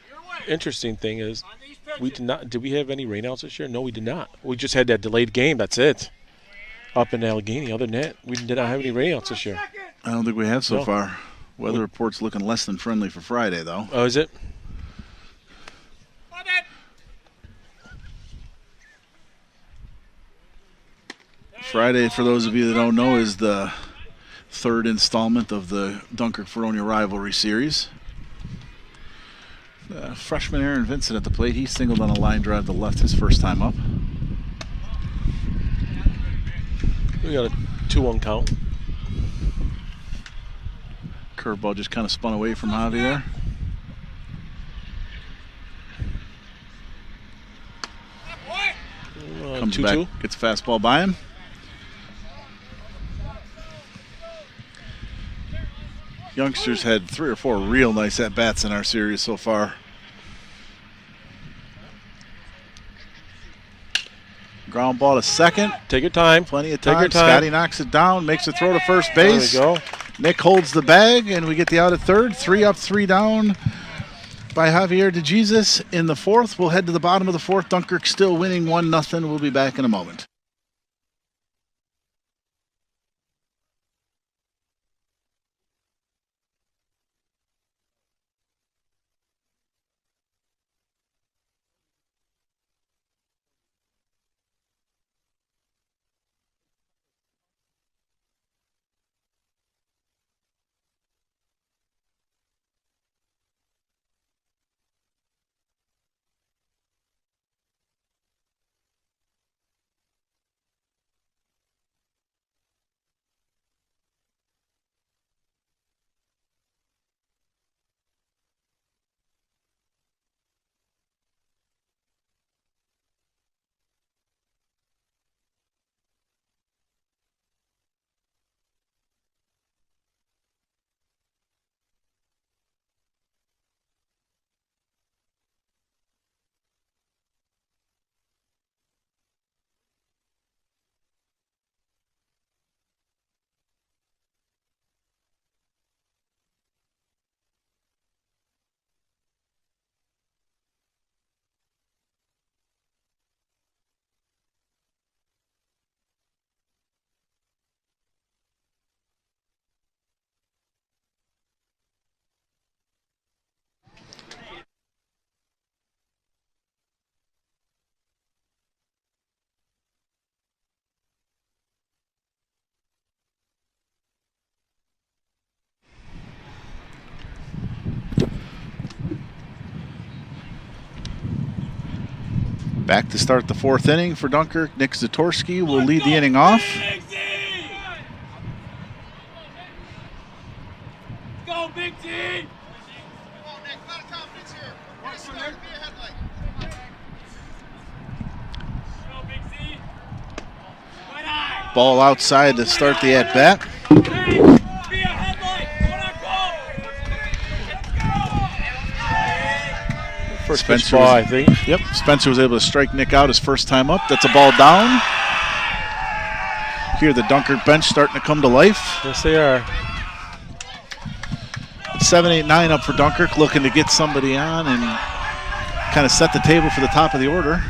Your way. Interesting thing is, On these pitches. we did not. Did we have any rainouts this year? No, we did not. We just had that delayed game. That's it. Up in Allegheny. Other than that, we did not have any rainouts this year. I don't think we have so No. far. Weather report's looking less than friendly for Friday, though. Oh, is it? My bad. Friday, for those of you that don't know, is the 3rd installment of the Dunkirk Mauraders rivalry series. Freshman Aaron Vincent at the plate. He singled on a line drive to left his first time up. We got a 2-1 count. Curveball just kind of spun away from Javi there. Comes 2-2. back, gets a fastball by him. Youngsters had 3 or 4 real nice at-bats in our series so far. Ground ball to second. Take your time. Plenty of Take time. your time. Scotty knocks it down, makes a throw to first base. There we go. Nick holds the bag, and we get the out at third. 3 up, 3 down by Javier DeJesus in the 4th. We'll head to the bottom of the 4th. Dunkirk still winning 1-0. We'll be back in a moment. Back to start the 4th inning for Dunkirk. Nick Zatorsky will lead the inning off. Go, Big T! Ball outside to start the at-bat. First pitch ball, I think. Yep, Spencer was able to strike Nick out his first time up. That's a ball down. Here, the Dunkirk bench starting to come to life. Yes, they are. 7-8-9 up for Dunkirk, looking to get somebody on and kind of set the table for the top of the order.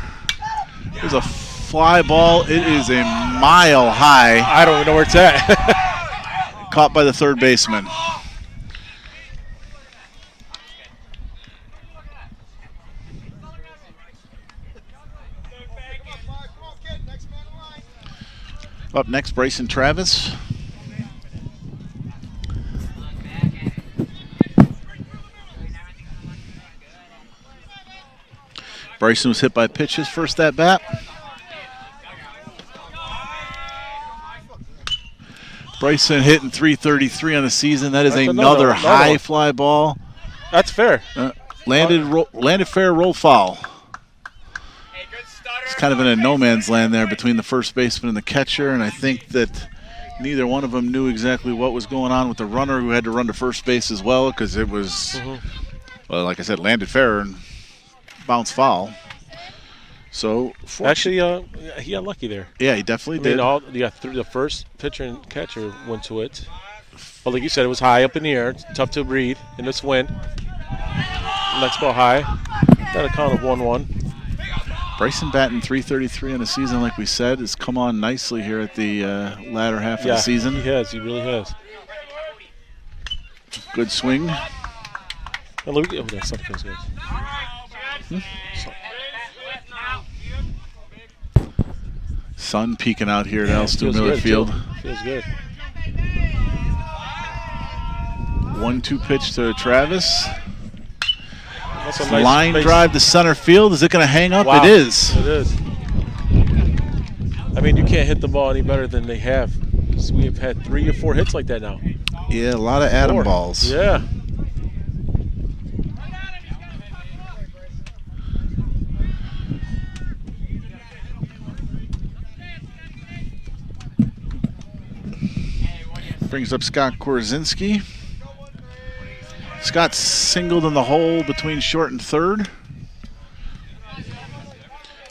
There's a fly ball. It is a mile high. I don't even know where it's at. Caught by the third baseman. Up next, Bryson Travis. Bryson was hit by pitch his first at bat. Bryson hitting .333 on the season. That is another high fly ball. That's fair. Landed fair, roll foul. It's kind of in a no man's land there between the first baseman and the catcher, and I think that neither one of them knew exactly what was going on with the runner who had to run to first base as well, because it was, well, like I said, landed fair and bounced foul. So actually, he got lucky there. Yeah, he definitely did. Through the first pitcher and catcher went to it. But like you said, it was high up in the air. It's tough to breathe in this wind. Next ball high. Got a count of 1-1. Bryson batting .333 on the season, like we said, has come on nicely here at the latter half of the season. He has. He really has. Good swing. Oh, that stuff feels good. Sun peeking out here at Alston Miller Field. Feels good. 1-2 pitch to Travis. That's a nice line drive to center field. Is it going to hang up? Wow. It is. It is. I mean, you can't hit the ball any better than they have. So we have had 3 or 4 hits like that now. Yeah, a lot of atom balls. Yeah. Brings up Scott Korzinski. Scott singled in the hole between short and third.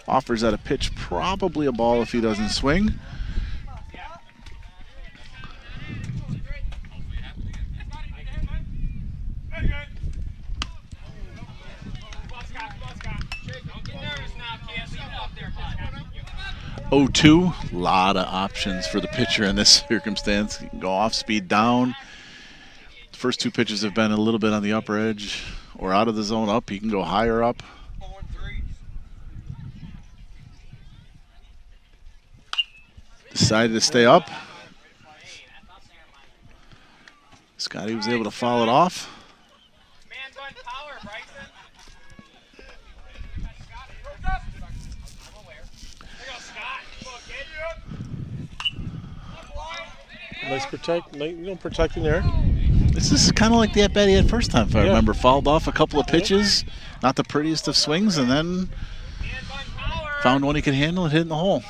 Offers at a pitch, probably a ball if he doesn't swing. (0-2). A lot of options for the pitcher in this circumstance. He can go off speed down. The first 2 pitches have been a little bit on the upper edge or out of the zone up. He can go higher up. Decided to stay up. Scotty was able to foul it off. Nice protecting there. This is kind of like the at-bat he had first time, if I remember. Fouled off a couple of pitches, not the prettiest of swings, and then found one he could handle and hit in the hole.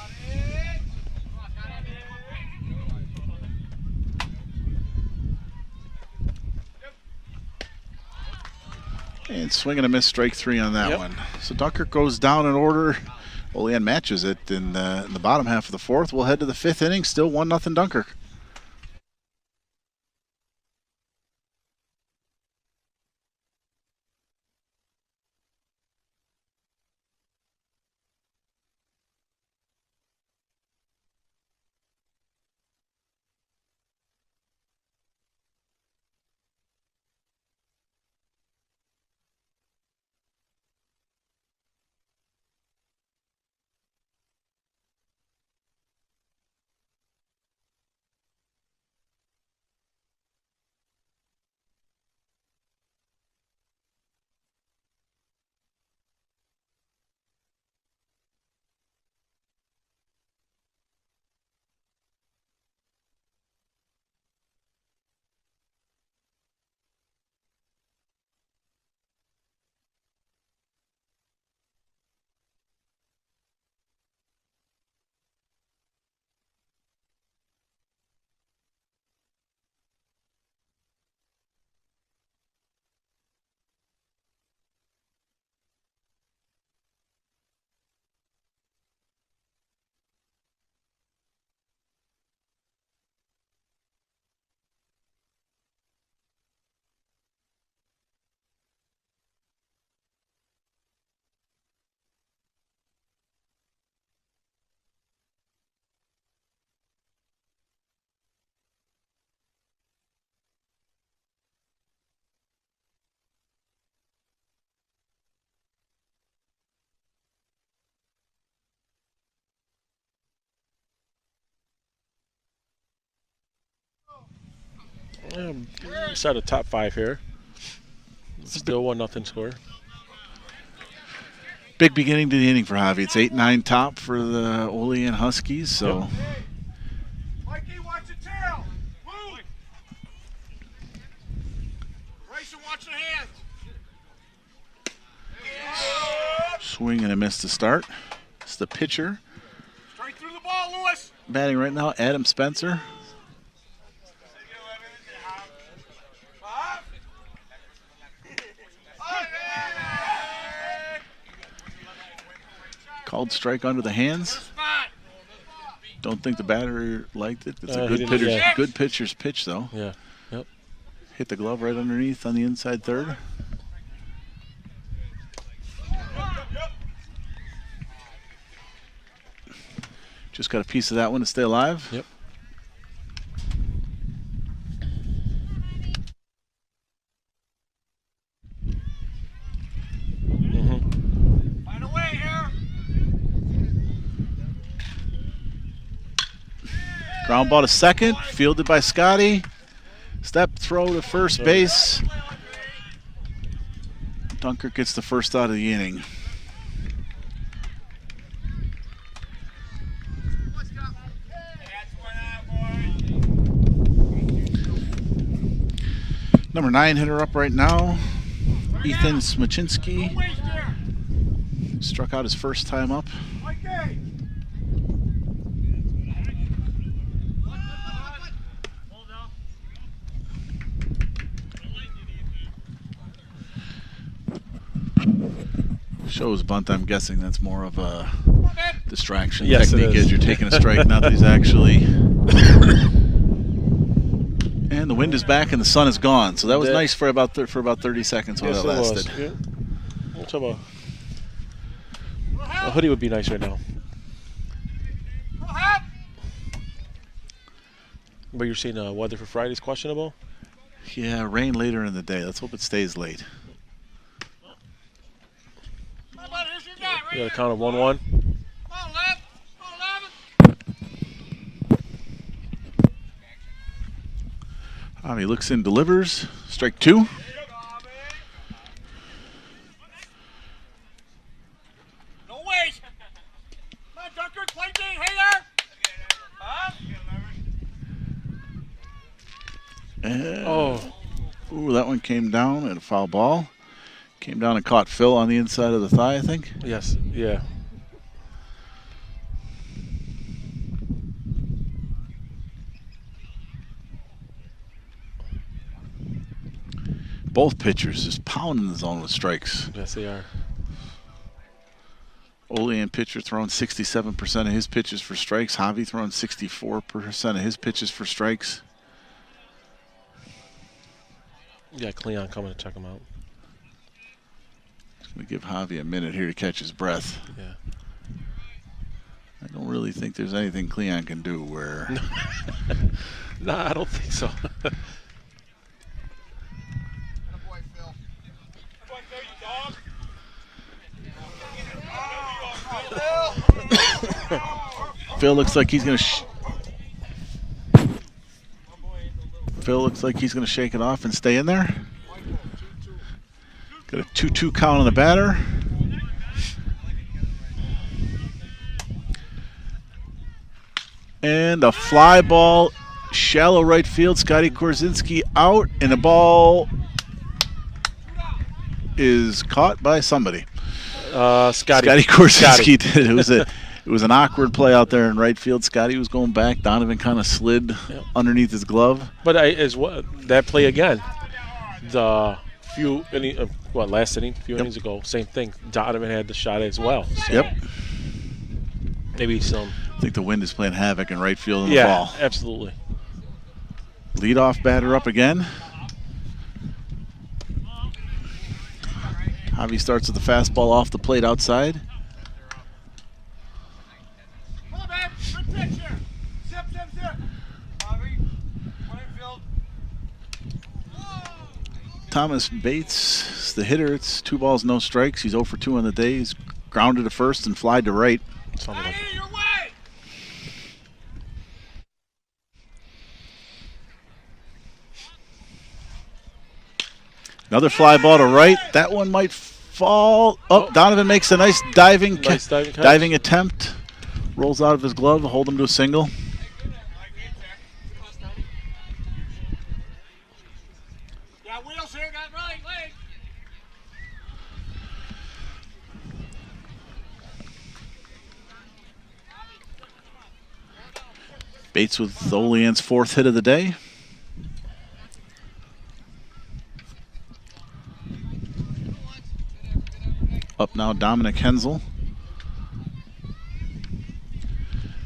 And swing and a miss, strike 3 on that one. So Dunkirk goes down in order. Olean matches it in the bottom half of the 4th. We'll head to the 5th inning, still 1-0 Dunkirk. Start a top 5 here. Still 1-0 score. Big beginning to the inning for Javi. It's 8-9 top for the Olean Huskies. So. Mikey, watch the tail. Move. Race and watch the hands. Swing and a miss to start. It's the pitcher. Straight through the ball, Lewis. Batting right now, Adam Spencer. Called strike under the hands. Don't think the batter liked it. It's a good pitcher's pitch, though. Yeah. Yep. Hit the glove right underneath on the inside third. Just got a piece of that one to stay alive. Yep. Find a way here. Ground ball to second, fielded by Scotty. Step throw to first base. Dunkirk gets the first out of the inning. Number 9 hitter up right now, Ethan Smachinski. Struck out his first time up. Shows bunt. I'm guessing that's more of a distraction technique as you're taking a strike, not that he's actually. And the wind is back and the sun is gone, so that was nice for about 30 seconds while that lasted. Yeah. A hoodie would be nice right now. But you're saying weather for Friday is questionable? Yeah, rain later in the day. Let's hope it stays late. You got a count of 1-1. He looks in, delivers. Strike 2. No way. Come on, Dunkirk, play D. Hey there. Ooh, that one came down at a foul ball. Came down and caught Phil on the inside of the thigh, I think. Yes, yeah. Both pitchers just pounding the zone with strikes. Yes, they are. Olean pitcher throwing 67% of his pitches for strikes. Javi throwing 64% of his pitches for strikes. Yeah, Cleon coming to check him out. Just going to give Javi a minute here to catch his breath. Yeah. I don't really think there's anything Cleon can do where... No, I don't think so. Phil looks like he's going to shake it off and stay in there. Got a 2-2 count on the batter. And a fly ball, shallow right field. Scotty Korzinski out, and the ball is caught by somebody. Scotty Korzinski did. It was an awkward play out there in right field. Scotty was going back. Donovan kind of slid underneath his glove. But that play again, last inning, few innings ago, same thing. Donovan had the shot as well. So yep. Maybe some. I think the wind is playing havoc in right field in the ball. Yeah, absolutely. Leadoff batter up again. Javi starts with the fastball off the plate outside. Thomas Bates is the hitter. It's 2 balls, no strikes. He's 0 for 2 on the day. He's grounded to first and flied to right. Another fly ball to right. That one might fall. Oh, Donovan makes a nice diving attempt. Rolls out of his glove, hold him to a single. Got wheels here, got right leg. Bates with Olean's 4th hit of the day. Up now, Dominic Hensel.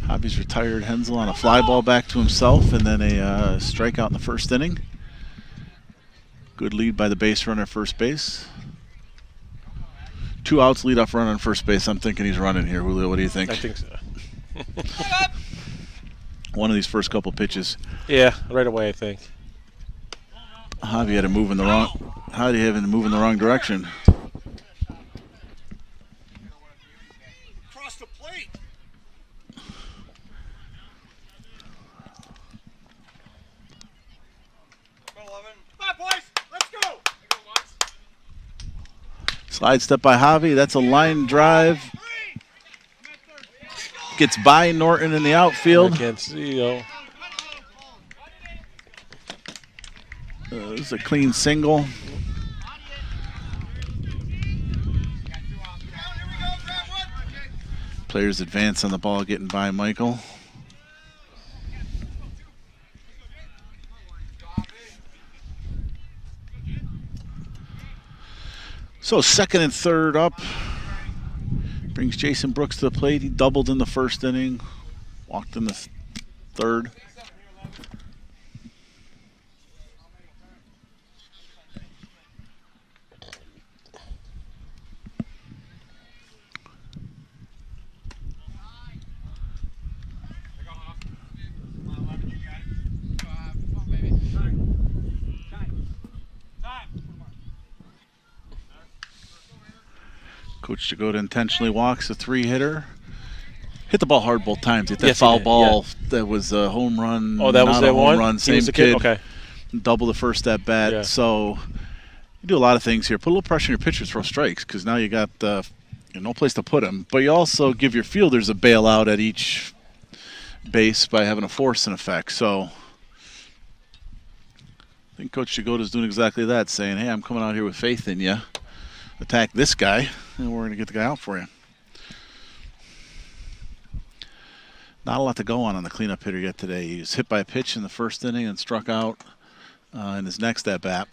Javi's retired Hensel on a fly ball back to himself, and then a strikeout in the 1st inning. Good lead by the base runner, first base. 2 outs, leadoff run on first base. I'm thinking he's running here. Julio, what do you think? I think so. One of these first couple pitches. Yeah, right away, I think. Javi had to move in the wrong direction. Across the plate. Come on, boys. Let's go. Slide step by Javi. That's a line drive. Gets by Norton in the outfield. I can't see, though. This is a clean single. Players advance on the ball, getting by Michael. So 2nd and 3rd up. Brings Jason Brooks to the plate. He doubled in the 1st inning, walked in the 3rd. Coach Jagoda intentionally walks a 3-hitter. Hit the ball hard both times. Hit that foul ball. Yeah. That was a home run. Oh, that was that one? Run. Same kid. Okay. Double the first at bat. Yeah. So you do a lot of things here. Put a little pressure on your pitcher, throw strikes, because now you got no place to put them. But you also give your fielders a bailout at each base by having a force in effect. So I think Coach Jagoda's doing exactly that, saying, hey, I'm coming out here with faith in you. Attack this guy, and we're going to get the guy out for you. Not a lot to go on the cleanup hitter yet today. He was hit by a pitch in the 1st inning and struck out in his next at-bat.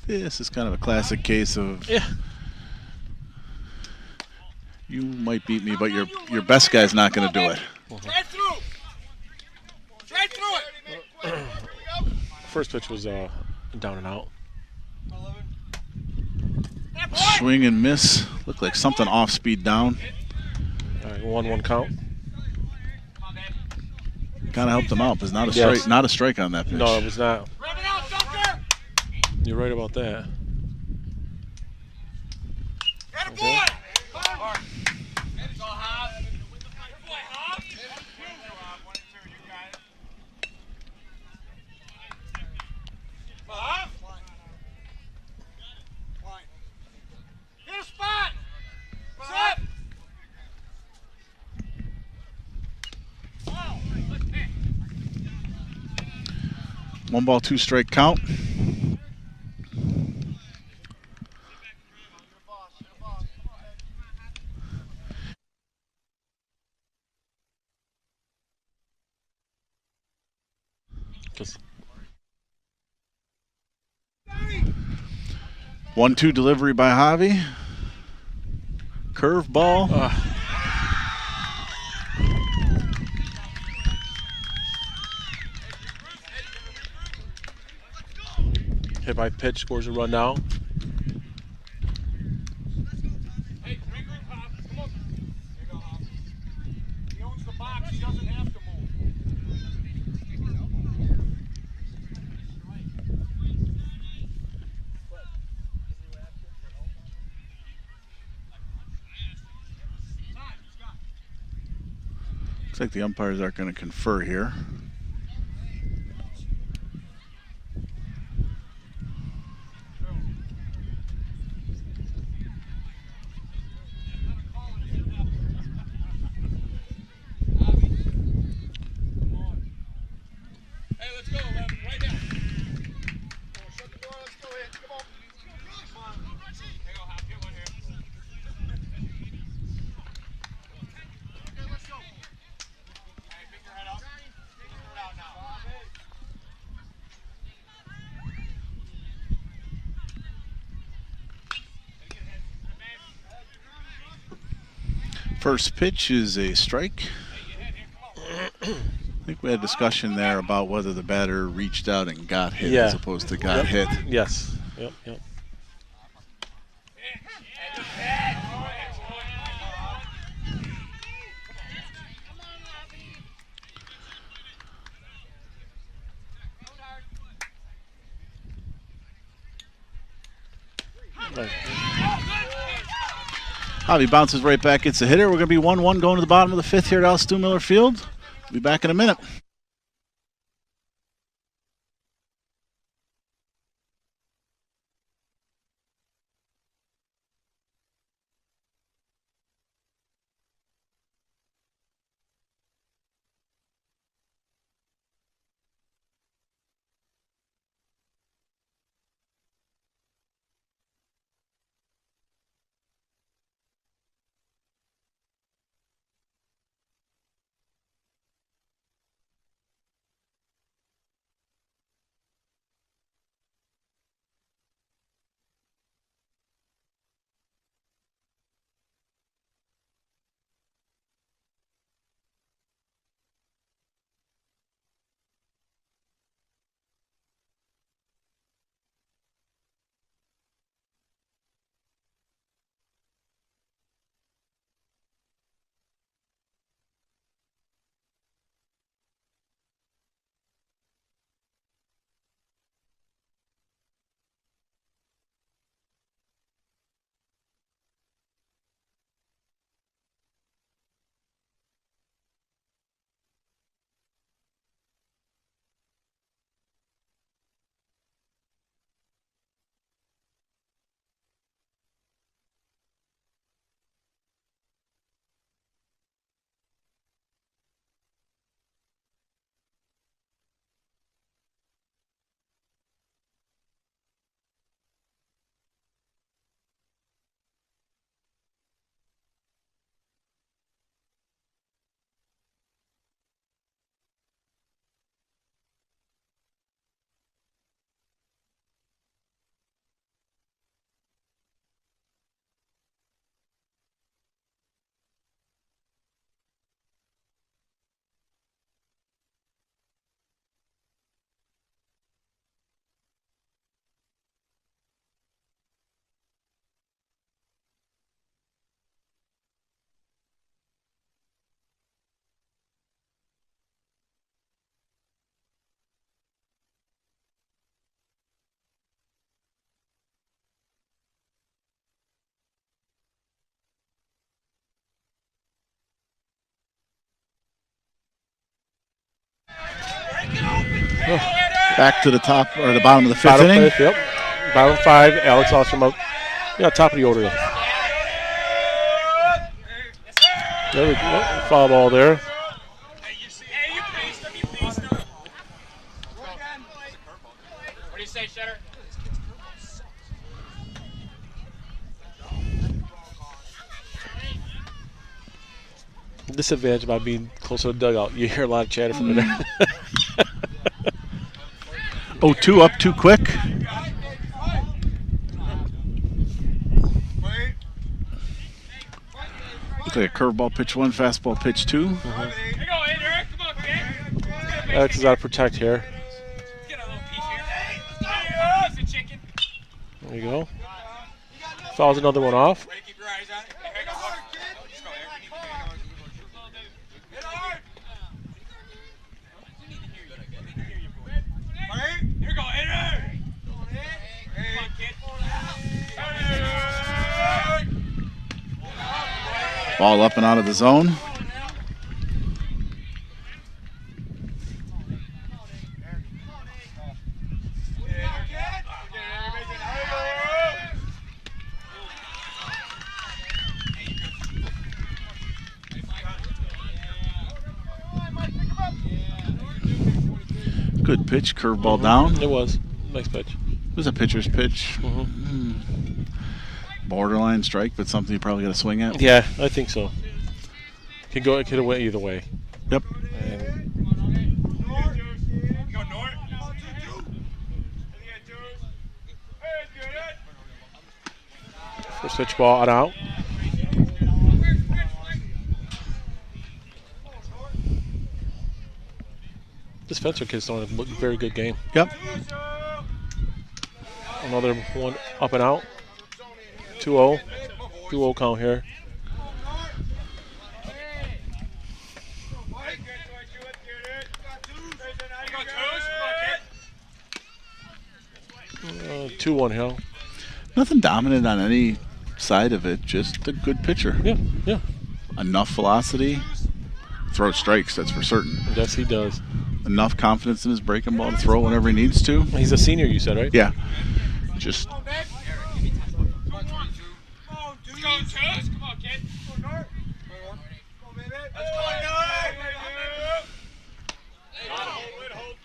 This is kind of a classic case of you might beat me, but your best guy's not going to do it. Straight through. Straight through it. First pitch was down and out. Swing and miss. Looked like something off speed down. All right, 1-1 count. Kind of helped him out, but not a strike on that pitch. No, it was not. Grab it out, Dunker. You're right about that. Get a boy. Get a spot. Set. 1 ball, 2 strike count. Just 1-2 delivery by Javi. Curve ball. hit by pitch, scores a run now. Hey, ring, Hop. Come on. There you go, Hop. He owns the box. He doesn't have to move. Looks like the umpires are going to confer here. Hey, let's go, 11, right now. Shut the door, let's go in. Come on. Come on. There you go, Hop. Get one here. Okay, let's go. Hey, pick your head up. Pick your head out now. First pitch is a strike. I think we had a discussion there about whether the batter reached out and got hit as opposed to got hit. Yes. Yep. Javi bounces right back. It's a hitter. We're going to be 1-1 going to the bottom of the fifth here at Al Stu Miller Field. We'll be back in a minute. Back to the top or the bottom of the fifth inning. Yep. Bottom five. Alex Ostrom up. Yeah, top of the order. There we go. Foul ball there. Hey, you paced him, you paced him. What do you say, Shetter? Disadvantage by being close to the dugout. You hear a lot of chatter from there. 0-2 up too quick. Looks like a curveball pitch one, fastball pitch two. Alex is out of protect here. There you go. Fouls another one off. Ball up and out of the zone. Good pitch, curveball down. It was. Nice pitch. It was a pitcher's pitch. Borderline strike, but something you probably got to swing at. Yeah, I think so. It could have went either way. Yep. And first pitch ball out. This Fencer kid's doing a very good game. Yep. Another one up and out. 2-0. 2-0 count here. Uh, 2-1 here. Nothing dominant on any side of it, just a good pitcher. Yeah. Enough velocity. Throw strikes, that's for certain. Yes, he does. Enough confidence in his breaking ball to throw whenever he needs to. He's a senior, you said, right? Yeah. Just Come on, kid. Come on, baby. Let's go, hold.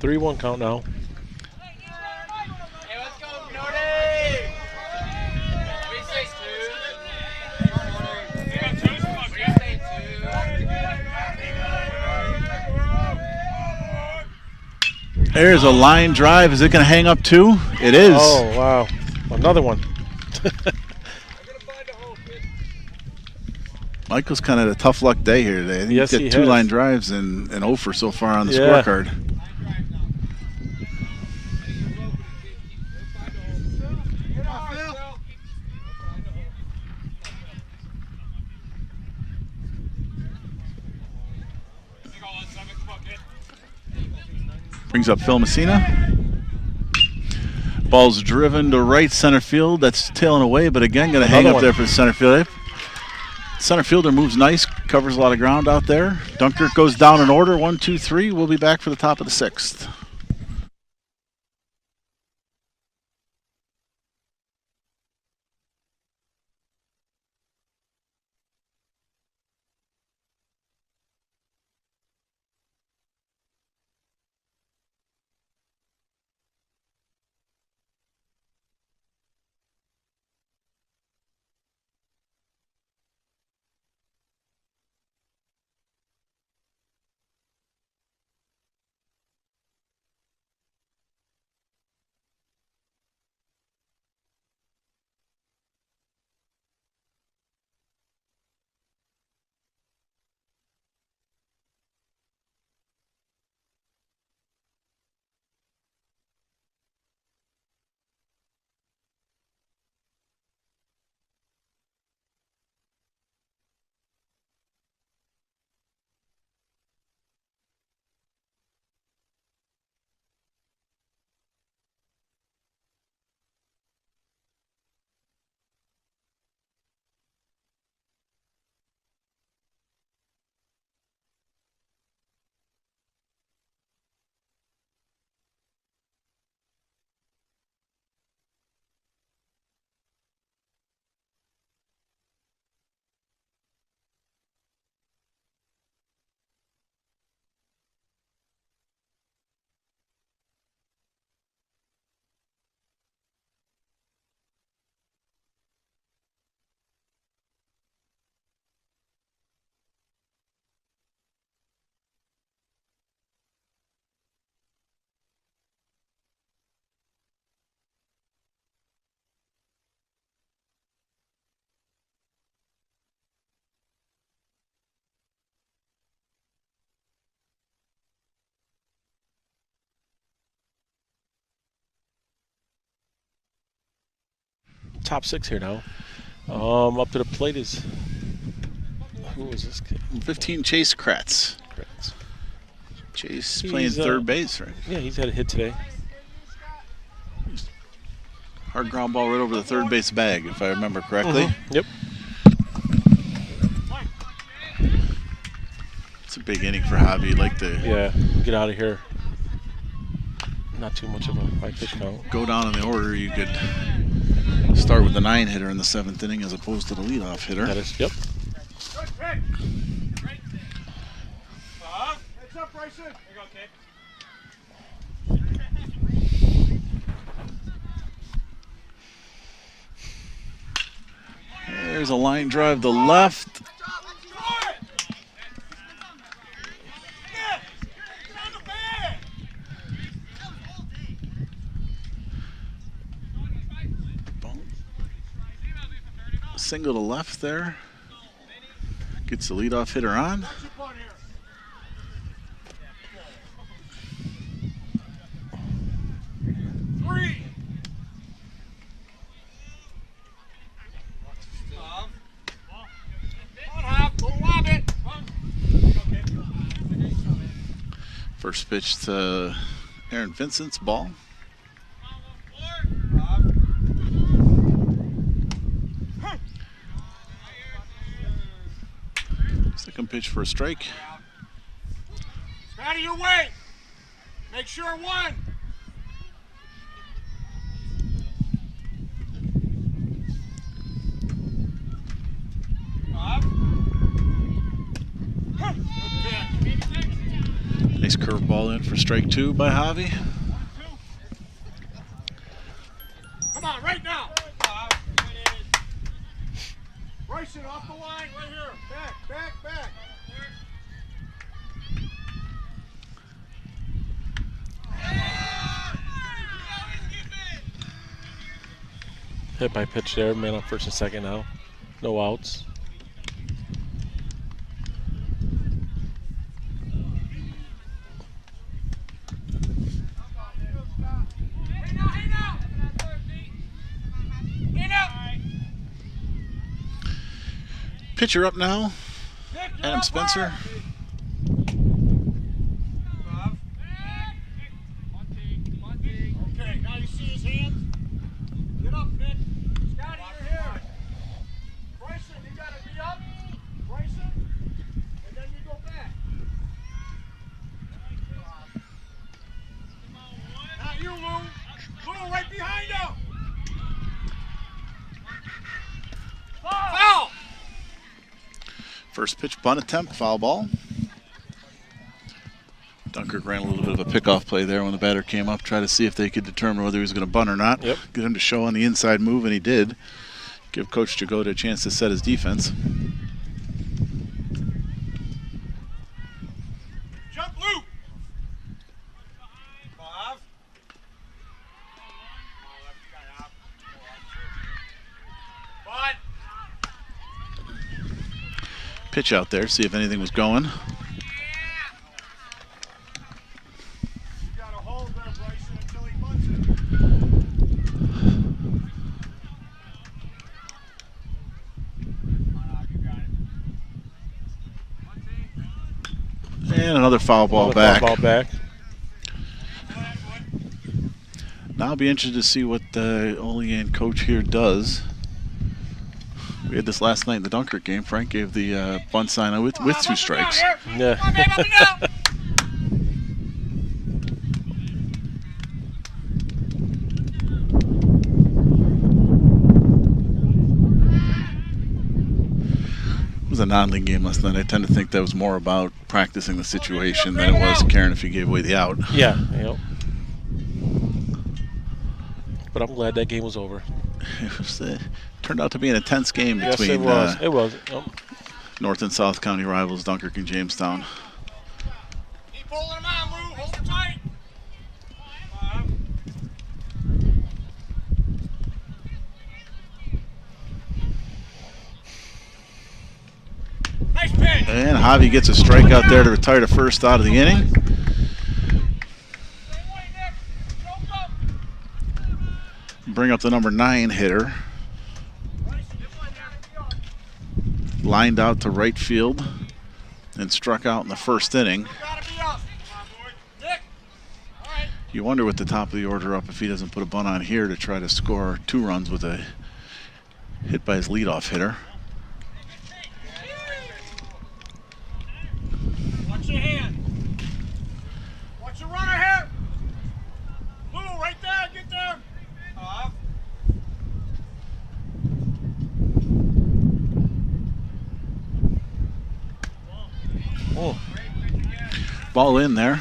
3-1 count now. Hey, let's go, Nordy! 3-6-2. there's a line drive. Is it going to hang up too? It is. Oh, wow. Another one. Michael's kind of a tough luck day here today. I think Yes, he's he got 2 has. line drives and an 0 for so far on the Yeah. scorecard. Brings up Phil Messina. Ball's driven to right center field. That's tailing away, but again, going to hang Another up one. there for the center fielder. Center fielder moves nice, covers a lot of ground out there. Dunkirk goes down in order, 1, 2, 3. We'll be back for the top of the 6th. Top 6 here now. Up to the plate is... Who is this kid? 15, Chase Kratz. Chase playing third base, right? Yeah, he's had a hit today. Hard ground ball right over the third base bag, if I remember correctly. Yep. It's a big inning for Javi. You'd like to Yeah, get out of here. not too much of a high pitch count. Go down in the order, you could start with the 9 hitter in the 7th inning as opposed to the leadoff hitter. That is, yep. Heads up, Bryson. There you go, kid. There's a line drive to left. Single to left there. Gets the leadoff hitter on. First pitch to Aaron Vincent's ball. Second pitch for a strike. Out of your way. Make sure one. Nice curveball in for strike 2 by Javi. Come on, right now. Bryson off the line, right here. Back. Hit by pitch there, man on first and second now. No outs. Pitcher up now, Adam Spencer. Okay, now you see his hands. Get up, Nick. Scotty, you're here. Bryson, you gotta be up. Bryson, and then you go back. Now you, Lou. Lou, right behind you. Foul! First pitch bunt attempt, foul ball. Dunkirk ran a little bit of a pickoff play there when the batter came up, try to see if they could determine whether he was going to bunt or not. Yep. Get him to show on the inside move, and he did. Give Coach Jagoda a chance to set his defense. Jump, Lou. Pitch out there, see if anything was going. You gotta hold there, Bryson, until he bunts it. And another foul ball back. Foul ball back. Now I'll be interested to see what the Olean coach here does. We had this last night in the Dunkirk game. Frank gave the bunt sign with 2 strikes. Yeah. It was a non-league game last night. I tend to think that was more about practicing the situation than it was caring if he gave away the out. Yeah. Yep. But I'm glad that game was over. It was, turned out to be an intense game Yes, between it was. It was. Yep. North and South County rivals Dunkirk and Jamestown. Keep holding him on, Lou. Hold him tight. Nice pitch. And Javi gets a strikeout there to retire the first out of the inning. Bring up the number 9 hitter. Lined out to right field and struck out in the first inning. You wonder with the top of the order up if he doesn't put a bunt on here to try to score 2 runs with a hit by his leadoff hitter. Watch your hand. Watch your runner here. Ball in there.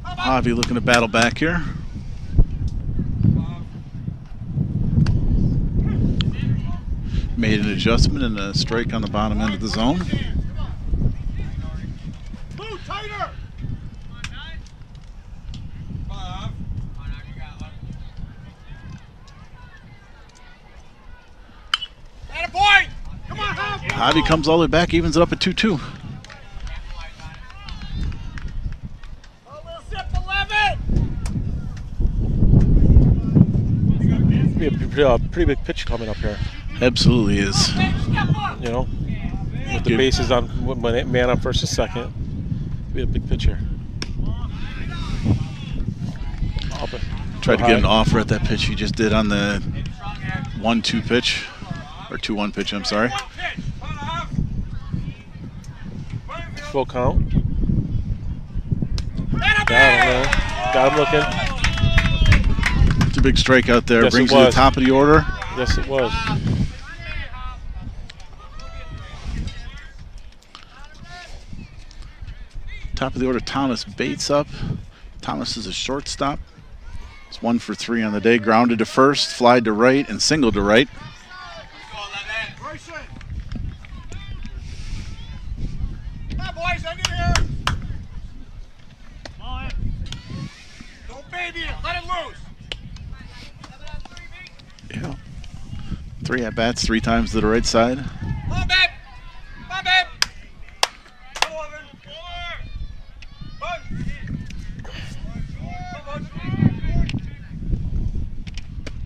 Javi looking to battle back here. Made an adjustment and a strike on the bottom end of the zone. Move tighter. Attaboy! Come on, Javi comes all the way back, evens it up at 2-2. Be a pretty big pitch coming up here. Absolutely is. You know, with the bases on, man on first and second. Be a big pitch here. Tried to get an offer at that pitch he just did on the 1-2 pitch, or 2-1 pitch, I'm sorry. Full count. Got him looking. It's a big strike out there. Yes, Brings it you to the was. top of the order. Yes, it was. Top of the order, Thomas Bates up. Thomas is a shortstop. It's 1 for 3 on the day. Grounded to first, flied to right, and singled to right. Come on, boys, I get here. Come on. Don't baby it. Let it loose. Yeah. 3 at bats, 3 times to the right side. Come on, babe. Come on, babe. Come on, man.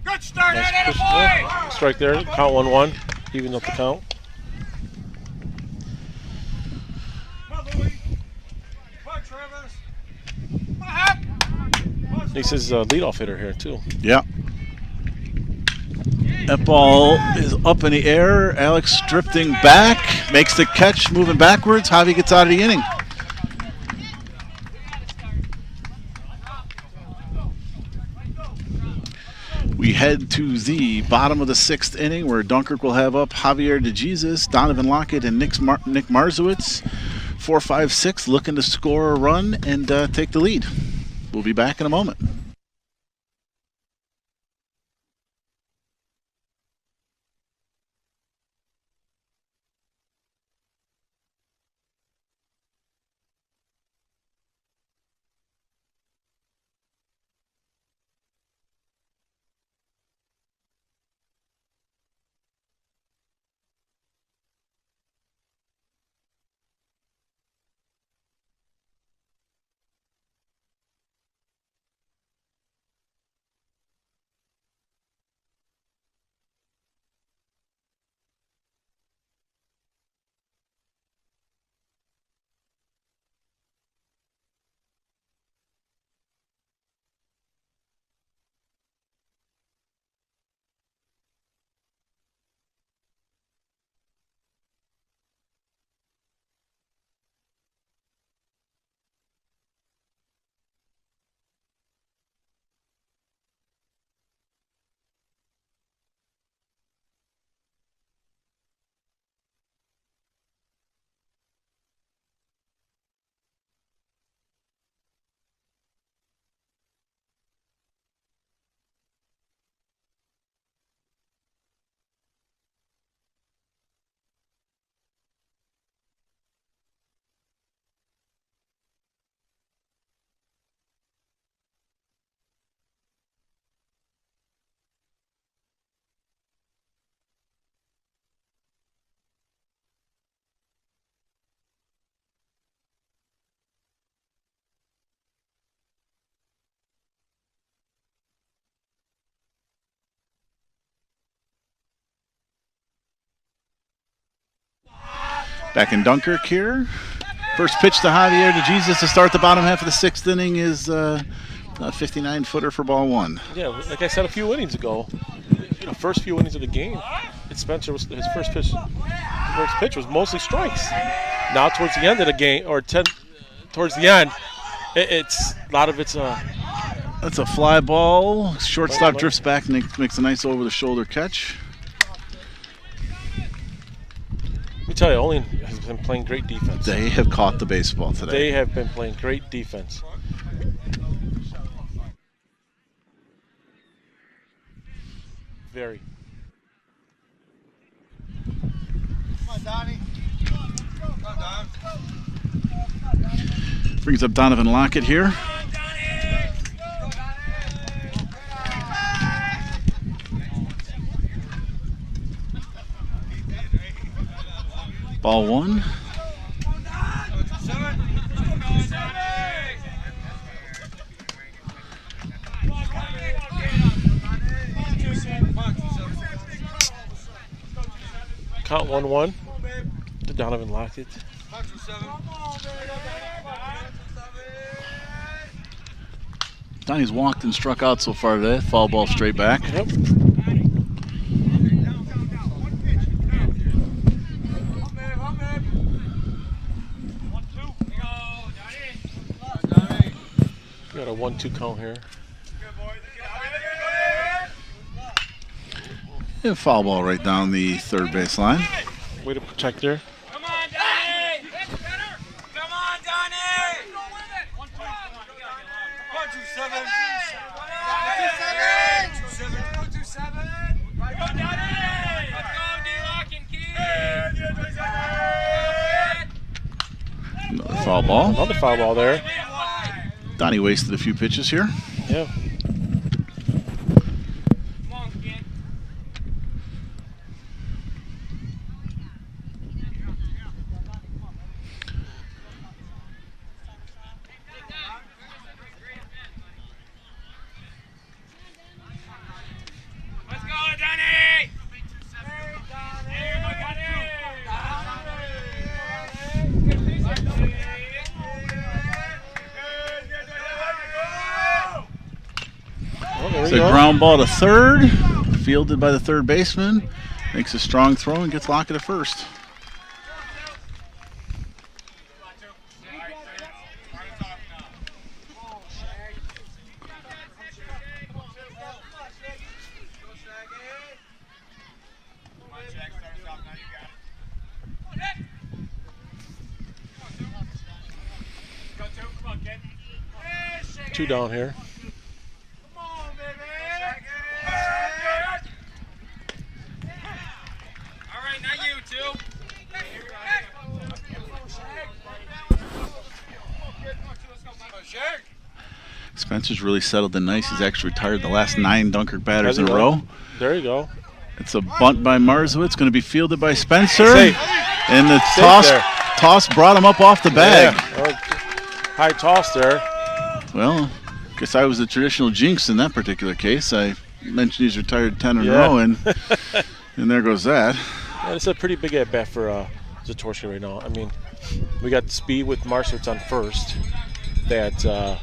Good start, Nice push. attaboy. Strike there. Count 1-1. Even up the count. Come on, Louie. Come on, Travis. Come on, Hap. Come on, He's his leadoff hitter here too. Yeah. That ball is up in the air. Alex drifting back, makes the catch, moving backwards. Javi gets out of the inning. We head to the bottom of the 6th inning where Dunkirk will have up Javier DeJesus, Donovan Lockett, and Nick Marzowitz. 4-5-6 looking to score a run and take the lead. We'll be back in a moment. Back in Dunkirk here. First pitch to Javier DeJesus to start the bottom half of the 6th inning is a 59-footer for ball 1. Yeah, like I said a few innings ago, the first few innings of the game, Spencer was his first pitch. First pitch was mostly strikes. Now towards the end of the game, towards the end, it's a lot of it's That's a fly ball. Shortstop drifts back and makes a nice over-the-shoulder catch. tell you, Olean has been playing great defense. They have caught the baseball today. They have been playing great defense. Very. Come on, Donnie. Come on, Don. Brings up Donovan Lockett here. Ball 1. Count 1-1 to Donovan Lockett. Donnie's walked and struck out so far today. Foul ball straight back. Yep. Got a 1-2 count here. And foul ball right down the third base line. Way to protect there. Come on, Donnie! Come on, Donnie! 1-2-7. 1-2-7. Right, go, Donnie! Let's go, D-Lock and Key! Another foul ball. Another foul ball there. Donnie wasted a few pitches here. Yeah. Let's go, Donnie! It's a ground ball to third. Fielded by the third baseman. Makes a strong throw and gets Lockett at first. Two down here. Spencer's really settled in nice. He's actually retired the last 9 Dunkirk batters in a row. There you go. It's a bunt by Marzowitz, going to be fielded by Spencer. Safe. And the Safe toss brought him up off the bag. Yeah. High toss there. Well, guess I was the traditional jinx in that particular case. I mentioned he's retired 10 in a row, and there goes that. Yeah, it's a pretty big at bat for Zatorski right now. I mean, we got speed with Marzowitz on first. That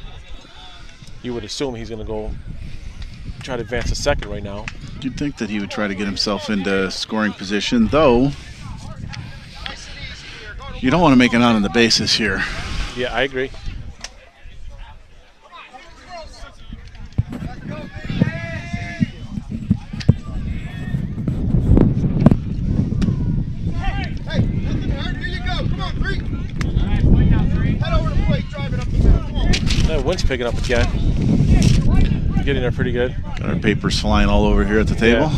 you would assume he's going to go try to advance to second right now. You'd think that he would try to get himself into scoring position, though you don't want to make it out on the bases here. Yeah, I agree. That wind's picking up again. Getting there pretty good. Got our papers flying all over here at the table.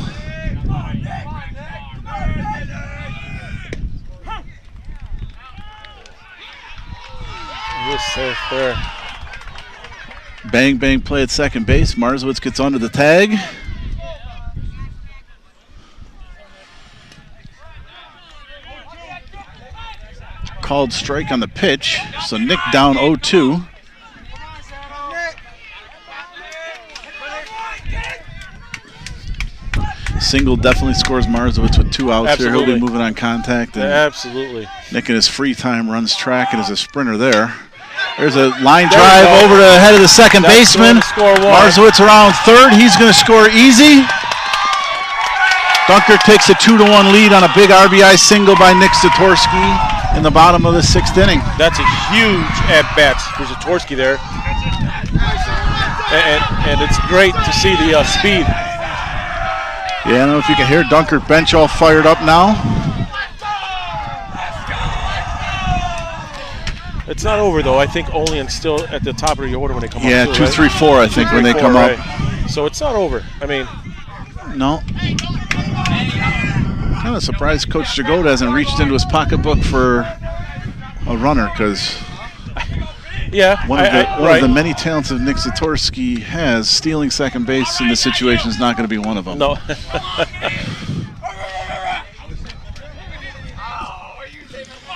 He's safe there. Bang, bang play at second base. Marzowitz gets onto the tag. Called strike on the pitch. So Nick down 0-2. Single definitely scores Marzowitz with 2 outs. Absolutely. Here. He'll be moving on contact. And absolutely. Nick in his free time runs track and is a sprinter there. There's a line drive over to the head of the second baseman. Marzowitz around third. He's going to score easy. Dunkirk takes a 2-1 lead on a big RBI single by Nick Zatorski in the bottom of the 6th inning. That's a huge at-bat for Zatorski there. And it's great to see the speed. Yeah, I don't know if you can hear Dunkirk bench all fired up now. It's not over though. I think Olean's still at the top of the order when they come Yeah, up. 2, 3, 4. I think when they come up. So it's not over. I mean, no. Kind of surprised Coach Jagoda hasn't reached into his pocketbook for a runner because yeah, one of the many talents that Nick Zatorsky has, stealing second base in this situation is not going to be one of them. No.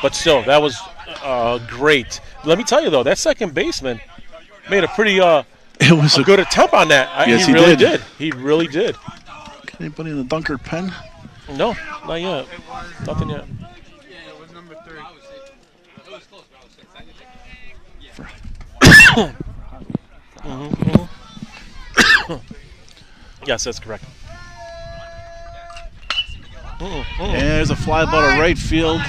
But still, that was great. Let me tell you though, that second baseman made a pretty it was a good attempt on that. Yes, he really did. He really did. Anybody in the Dunkirk pen? No, not yet. Nothing yet. Yeah, it was number 3. Yes, that's correct. There's a fly ball to right field.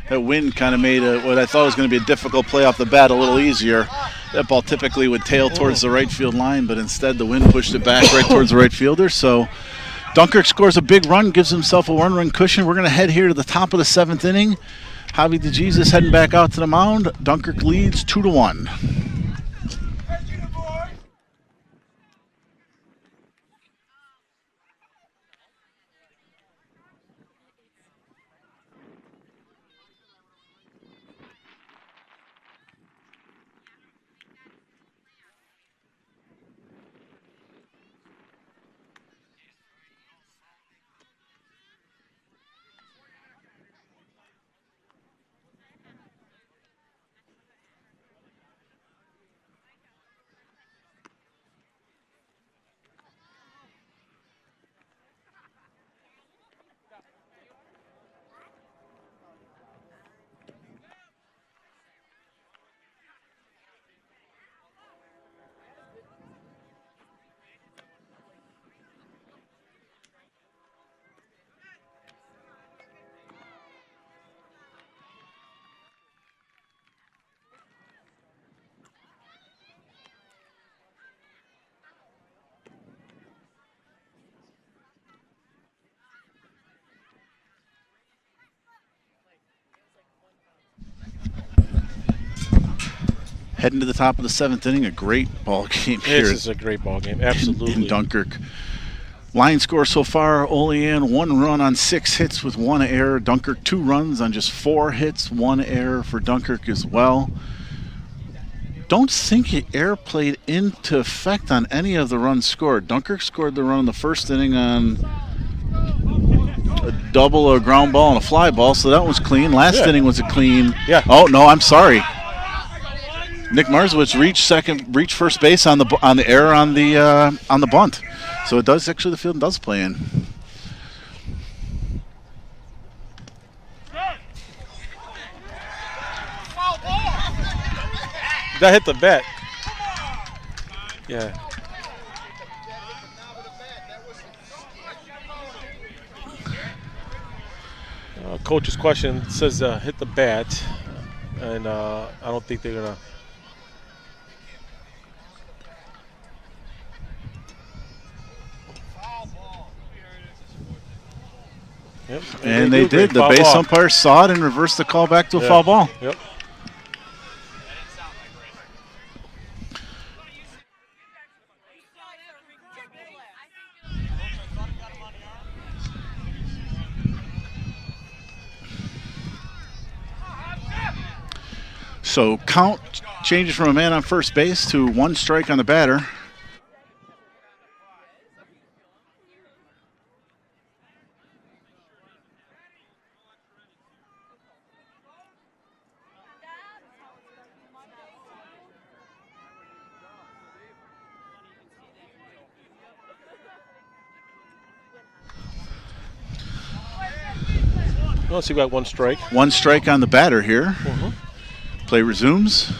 That wind kind of made what I thought was going to be a difficult play off the bat a little easier. That ball typically would tail towards the right field line, but instead the wind pushed it back right towards the right fielder. So Dunkirk scores a big run, gives himself a 1-run cushion. We're going to head here to the top of the 7th inning. Javi DeJesus heading back out to the mound. Dunkirk leads 2-1. Heading to the top of the 7th inning, a great ball game here. This is a great ball game, absolutely. In Dunkirk. Line score so far, Olean 1 run on 6 hits with 1 error. Dunkirk 2 runs on just 4 hits, 1 error for Dunkirk as well. Don't think the error played into effect on any of the runs scored. Dunkirk scored the run in the first inning on a double, a ground ball, and a fly ball, so that was clean. Last inning was a clean. Yeah. Oh, no, I'm sorry. Nick Marzowitz reached first base on the error on the bunt. So it does actually, the field does play in. That hit the bat. Yeah. Coach's question says hit the bat, and I don't think they're gonna. Yep. And they did. The base umpire saw it and reversed the call back to a foul ball. Yep. So count changes from a man on first base to 1 strike on the batter. Well, so you got 1 strike. 1 strike on the batter here. Play resumes.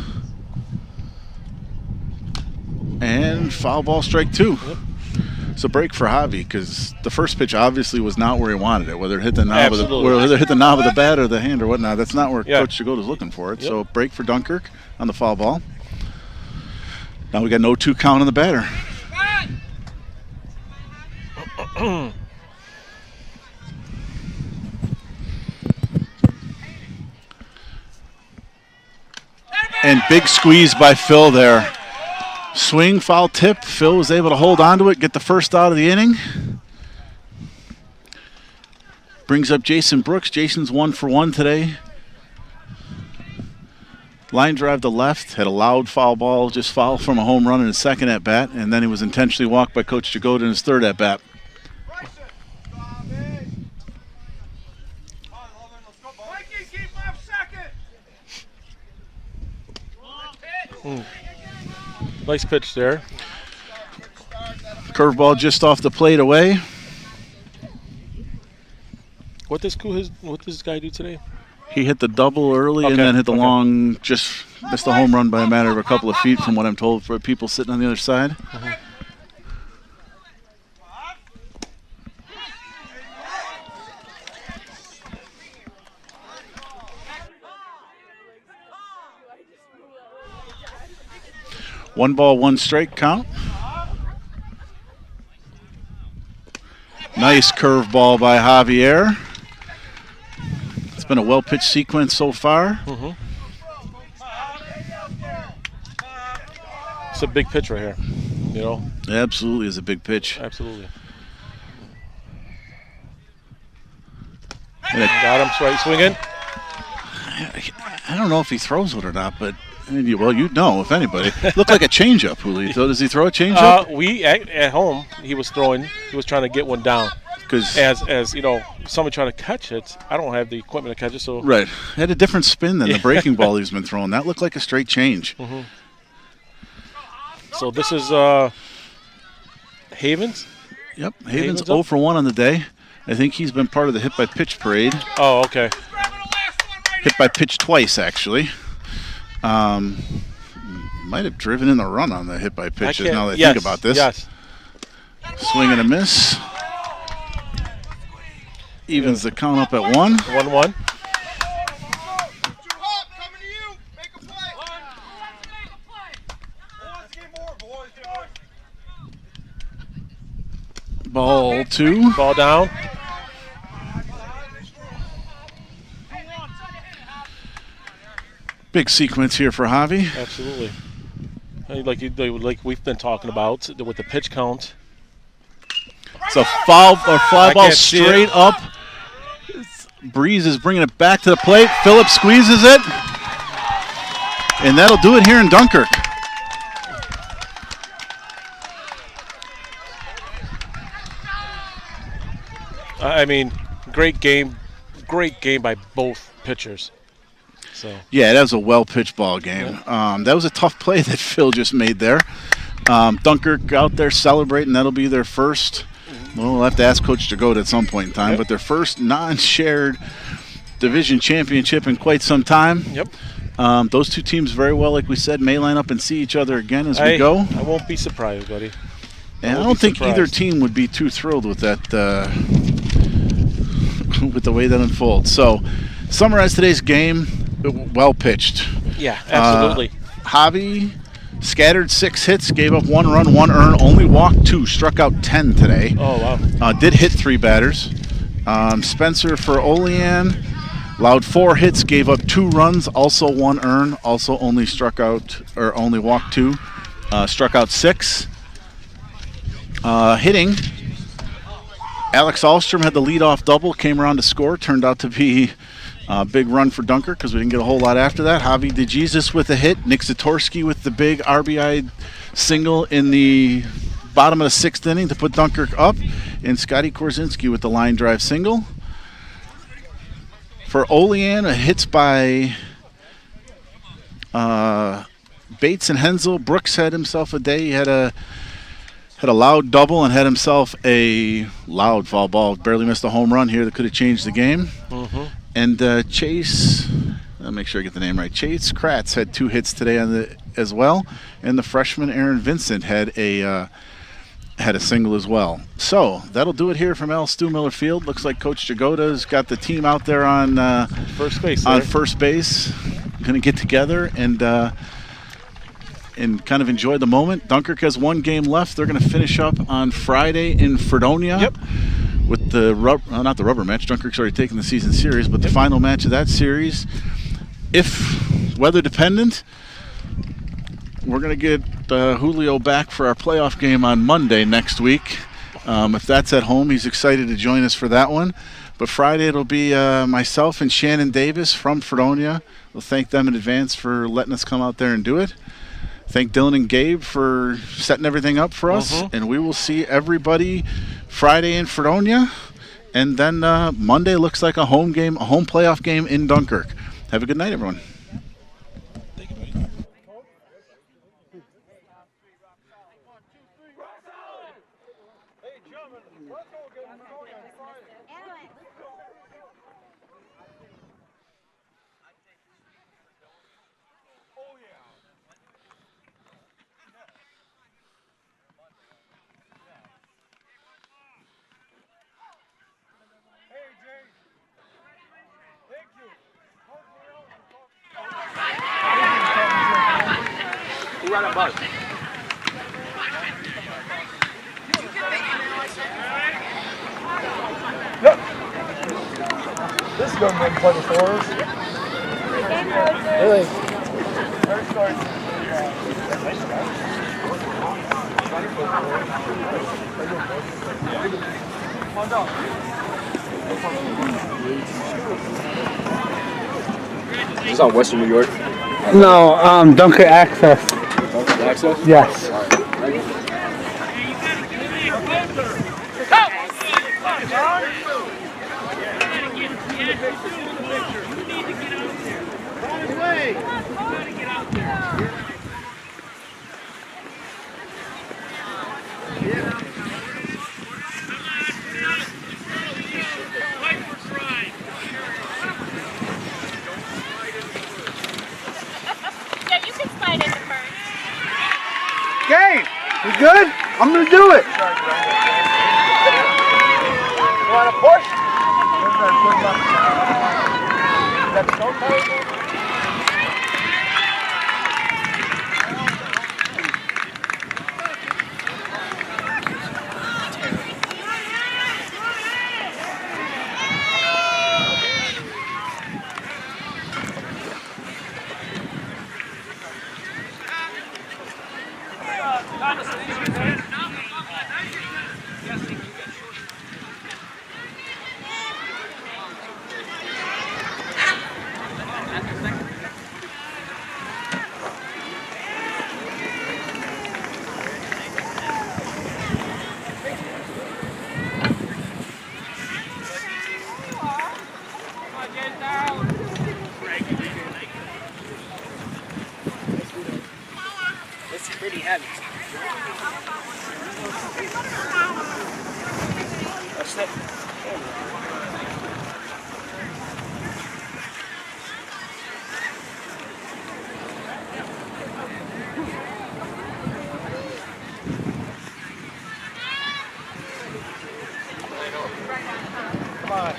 And foul ball, strike 2. Yep. It's a break for Javi because the first pitch obviously was not where he wanted it. Whether it hit the knob, of the bat or the hand or whatnot, that's not where Coach Jagoda is looking for it. Yep. So break for Dunkirk on the foul ball. Now we got no 2 count on the batter. And big squeeze by Phil there. Swing, foul tip. Phil was able to hold on to it, get the first out of the inning. Brings up Jason Brooks. Jason's 1 for 1 today. Line drive to left, had a loud foul ball, just foul from a home run in his second at bat, and then he was intentionally walked by Coach Jagoda in his third at bat. Nice pitch there. Curveball just off the plate away. What does this guy do today? He hit the double early and then hit the long, just missed a home run by a matter of a couple of feet from what I'm told for people sitting on the other side. Mm-hmm. One ball, one strike count. Nice curveball by Javier. It's been a well-pitched sequence so far. Mm-hmm. It's a big pitch right here, you know? It absolutely is a big pitch. Absolutely. Got him, straight swinging. I don't know if he throws it or not, but well, you'd know if anybody. Looked like a changeup, Julito. Does he throw a changeup? We at home, he was trying to get one down. Because as you know, someone trying to catch it, I don't have the equipment to catch it. So right, it had a different spin than the breaking ball he's been throwing. That looked like a straight change. Mm-hmm. So this is Havens. Yep, Havens 0 for 1 on the day. I think he's been part of the hit by pitch parade. Oh, okay. Hit by pitch twice, actually. Might have driven in the run on the hit by pitches now that I think about this. Yes. Swing and a miss. Evens the count up at 1. 1-1. Ball 2. Ball down. Big sequence here for Javi. Absolutely. Like we've been talking about with the pitch count. It's a foul or fly ball straight up. Breeze is bringing it back to the plate. Phillips squeezes it. And that'll do it here in Dunkirk. I mean, great game by both pitchers. So yeah, that was a well-pitched ball game. Yeah. That was a tough play that Phil just made there. Dunkirk out there celebrating. That'll be their first. Well, we'll have to ask Coach Jagoda at some point in time, but their first non-shared division championship in quite some time. Yep. Those two teams very well, like we said, may line up and see each other again as we go. I won't be surprised, buddy. And I don't think either team would be too thrilled with that, with the way that unfolds. So, summarize today's game. Well pitched. Yeah, absolutely. Javi scattered 6 hits, gave up 1 run, 1 earn, only walked 2, struck out 10 today. Oh, wow. Did hit 3 batters. Spencer for Olean allowed 4 hits, gave up 2 runs, also 1 earn, also only only walked 2, struck out 6. Hitting, Alex Ahlstrom had the leadoff double, came around to score, turned out to be a big run for Dunkirk because we didn't get a whole lot after that. Javi DeJesus with a hit, Nick Zatorsky with the big RBI single in the bottom of the 6th inning to put Dunkirk up, and Scotty Korzinski with the line drive single. For Olean, hits by Bates and Hensel. Brooks had himself a day. He had a loud double and had himself a loud foul ball. Barely missed a home run here that could have changed the game. Mm-hmm. And Chase, I'll make sure I get the name right. Chase Kratz had 2 hits today as well, and the freshman Aaron Vincent had a single as well. So that'll do it here from Al Stu Miller Field. Looks like Coach Jagoda's got the team out there on first base. Going to get together and kind of enjoy the moment. Dunkirk has 1 game left. They're going to finish up on Friday in Fredonia. Yep. With the not the rubber match. Dunkirk's already taken the season series, but the final match of that series, if weather dependent, we're going to get Julio back for our playoff game on Monday next week. If that's at home, he's excited to join us for that one. But Friday it'll be myself and Shannon Davis from Fredonia. We'll thank them in advance for letting us come out there and do it. Thank Dylan and Gabe for setting everything up for us. And we will see everybody Friday in Fredonia. And then Monday looks like a home game, a home playoff game in Dunkirk. Have a good night, everyone. Who got a buzz? Yep. This is going to be a pleasure for us. Really? Is this on Western New York? No, Dunkirk Access. Dunkirk Access? Yes. Gabe, you good? I'm gonna do it. You want to push? Is that snow tire? It's pretty heavy. That's it. Come on.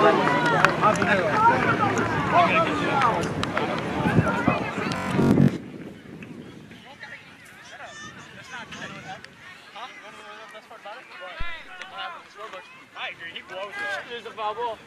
I agree. He blows it. There's the foul ball.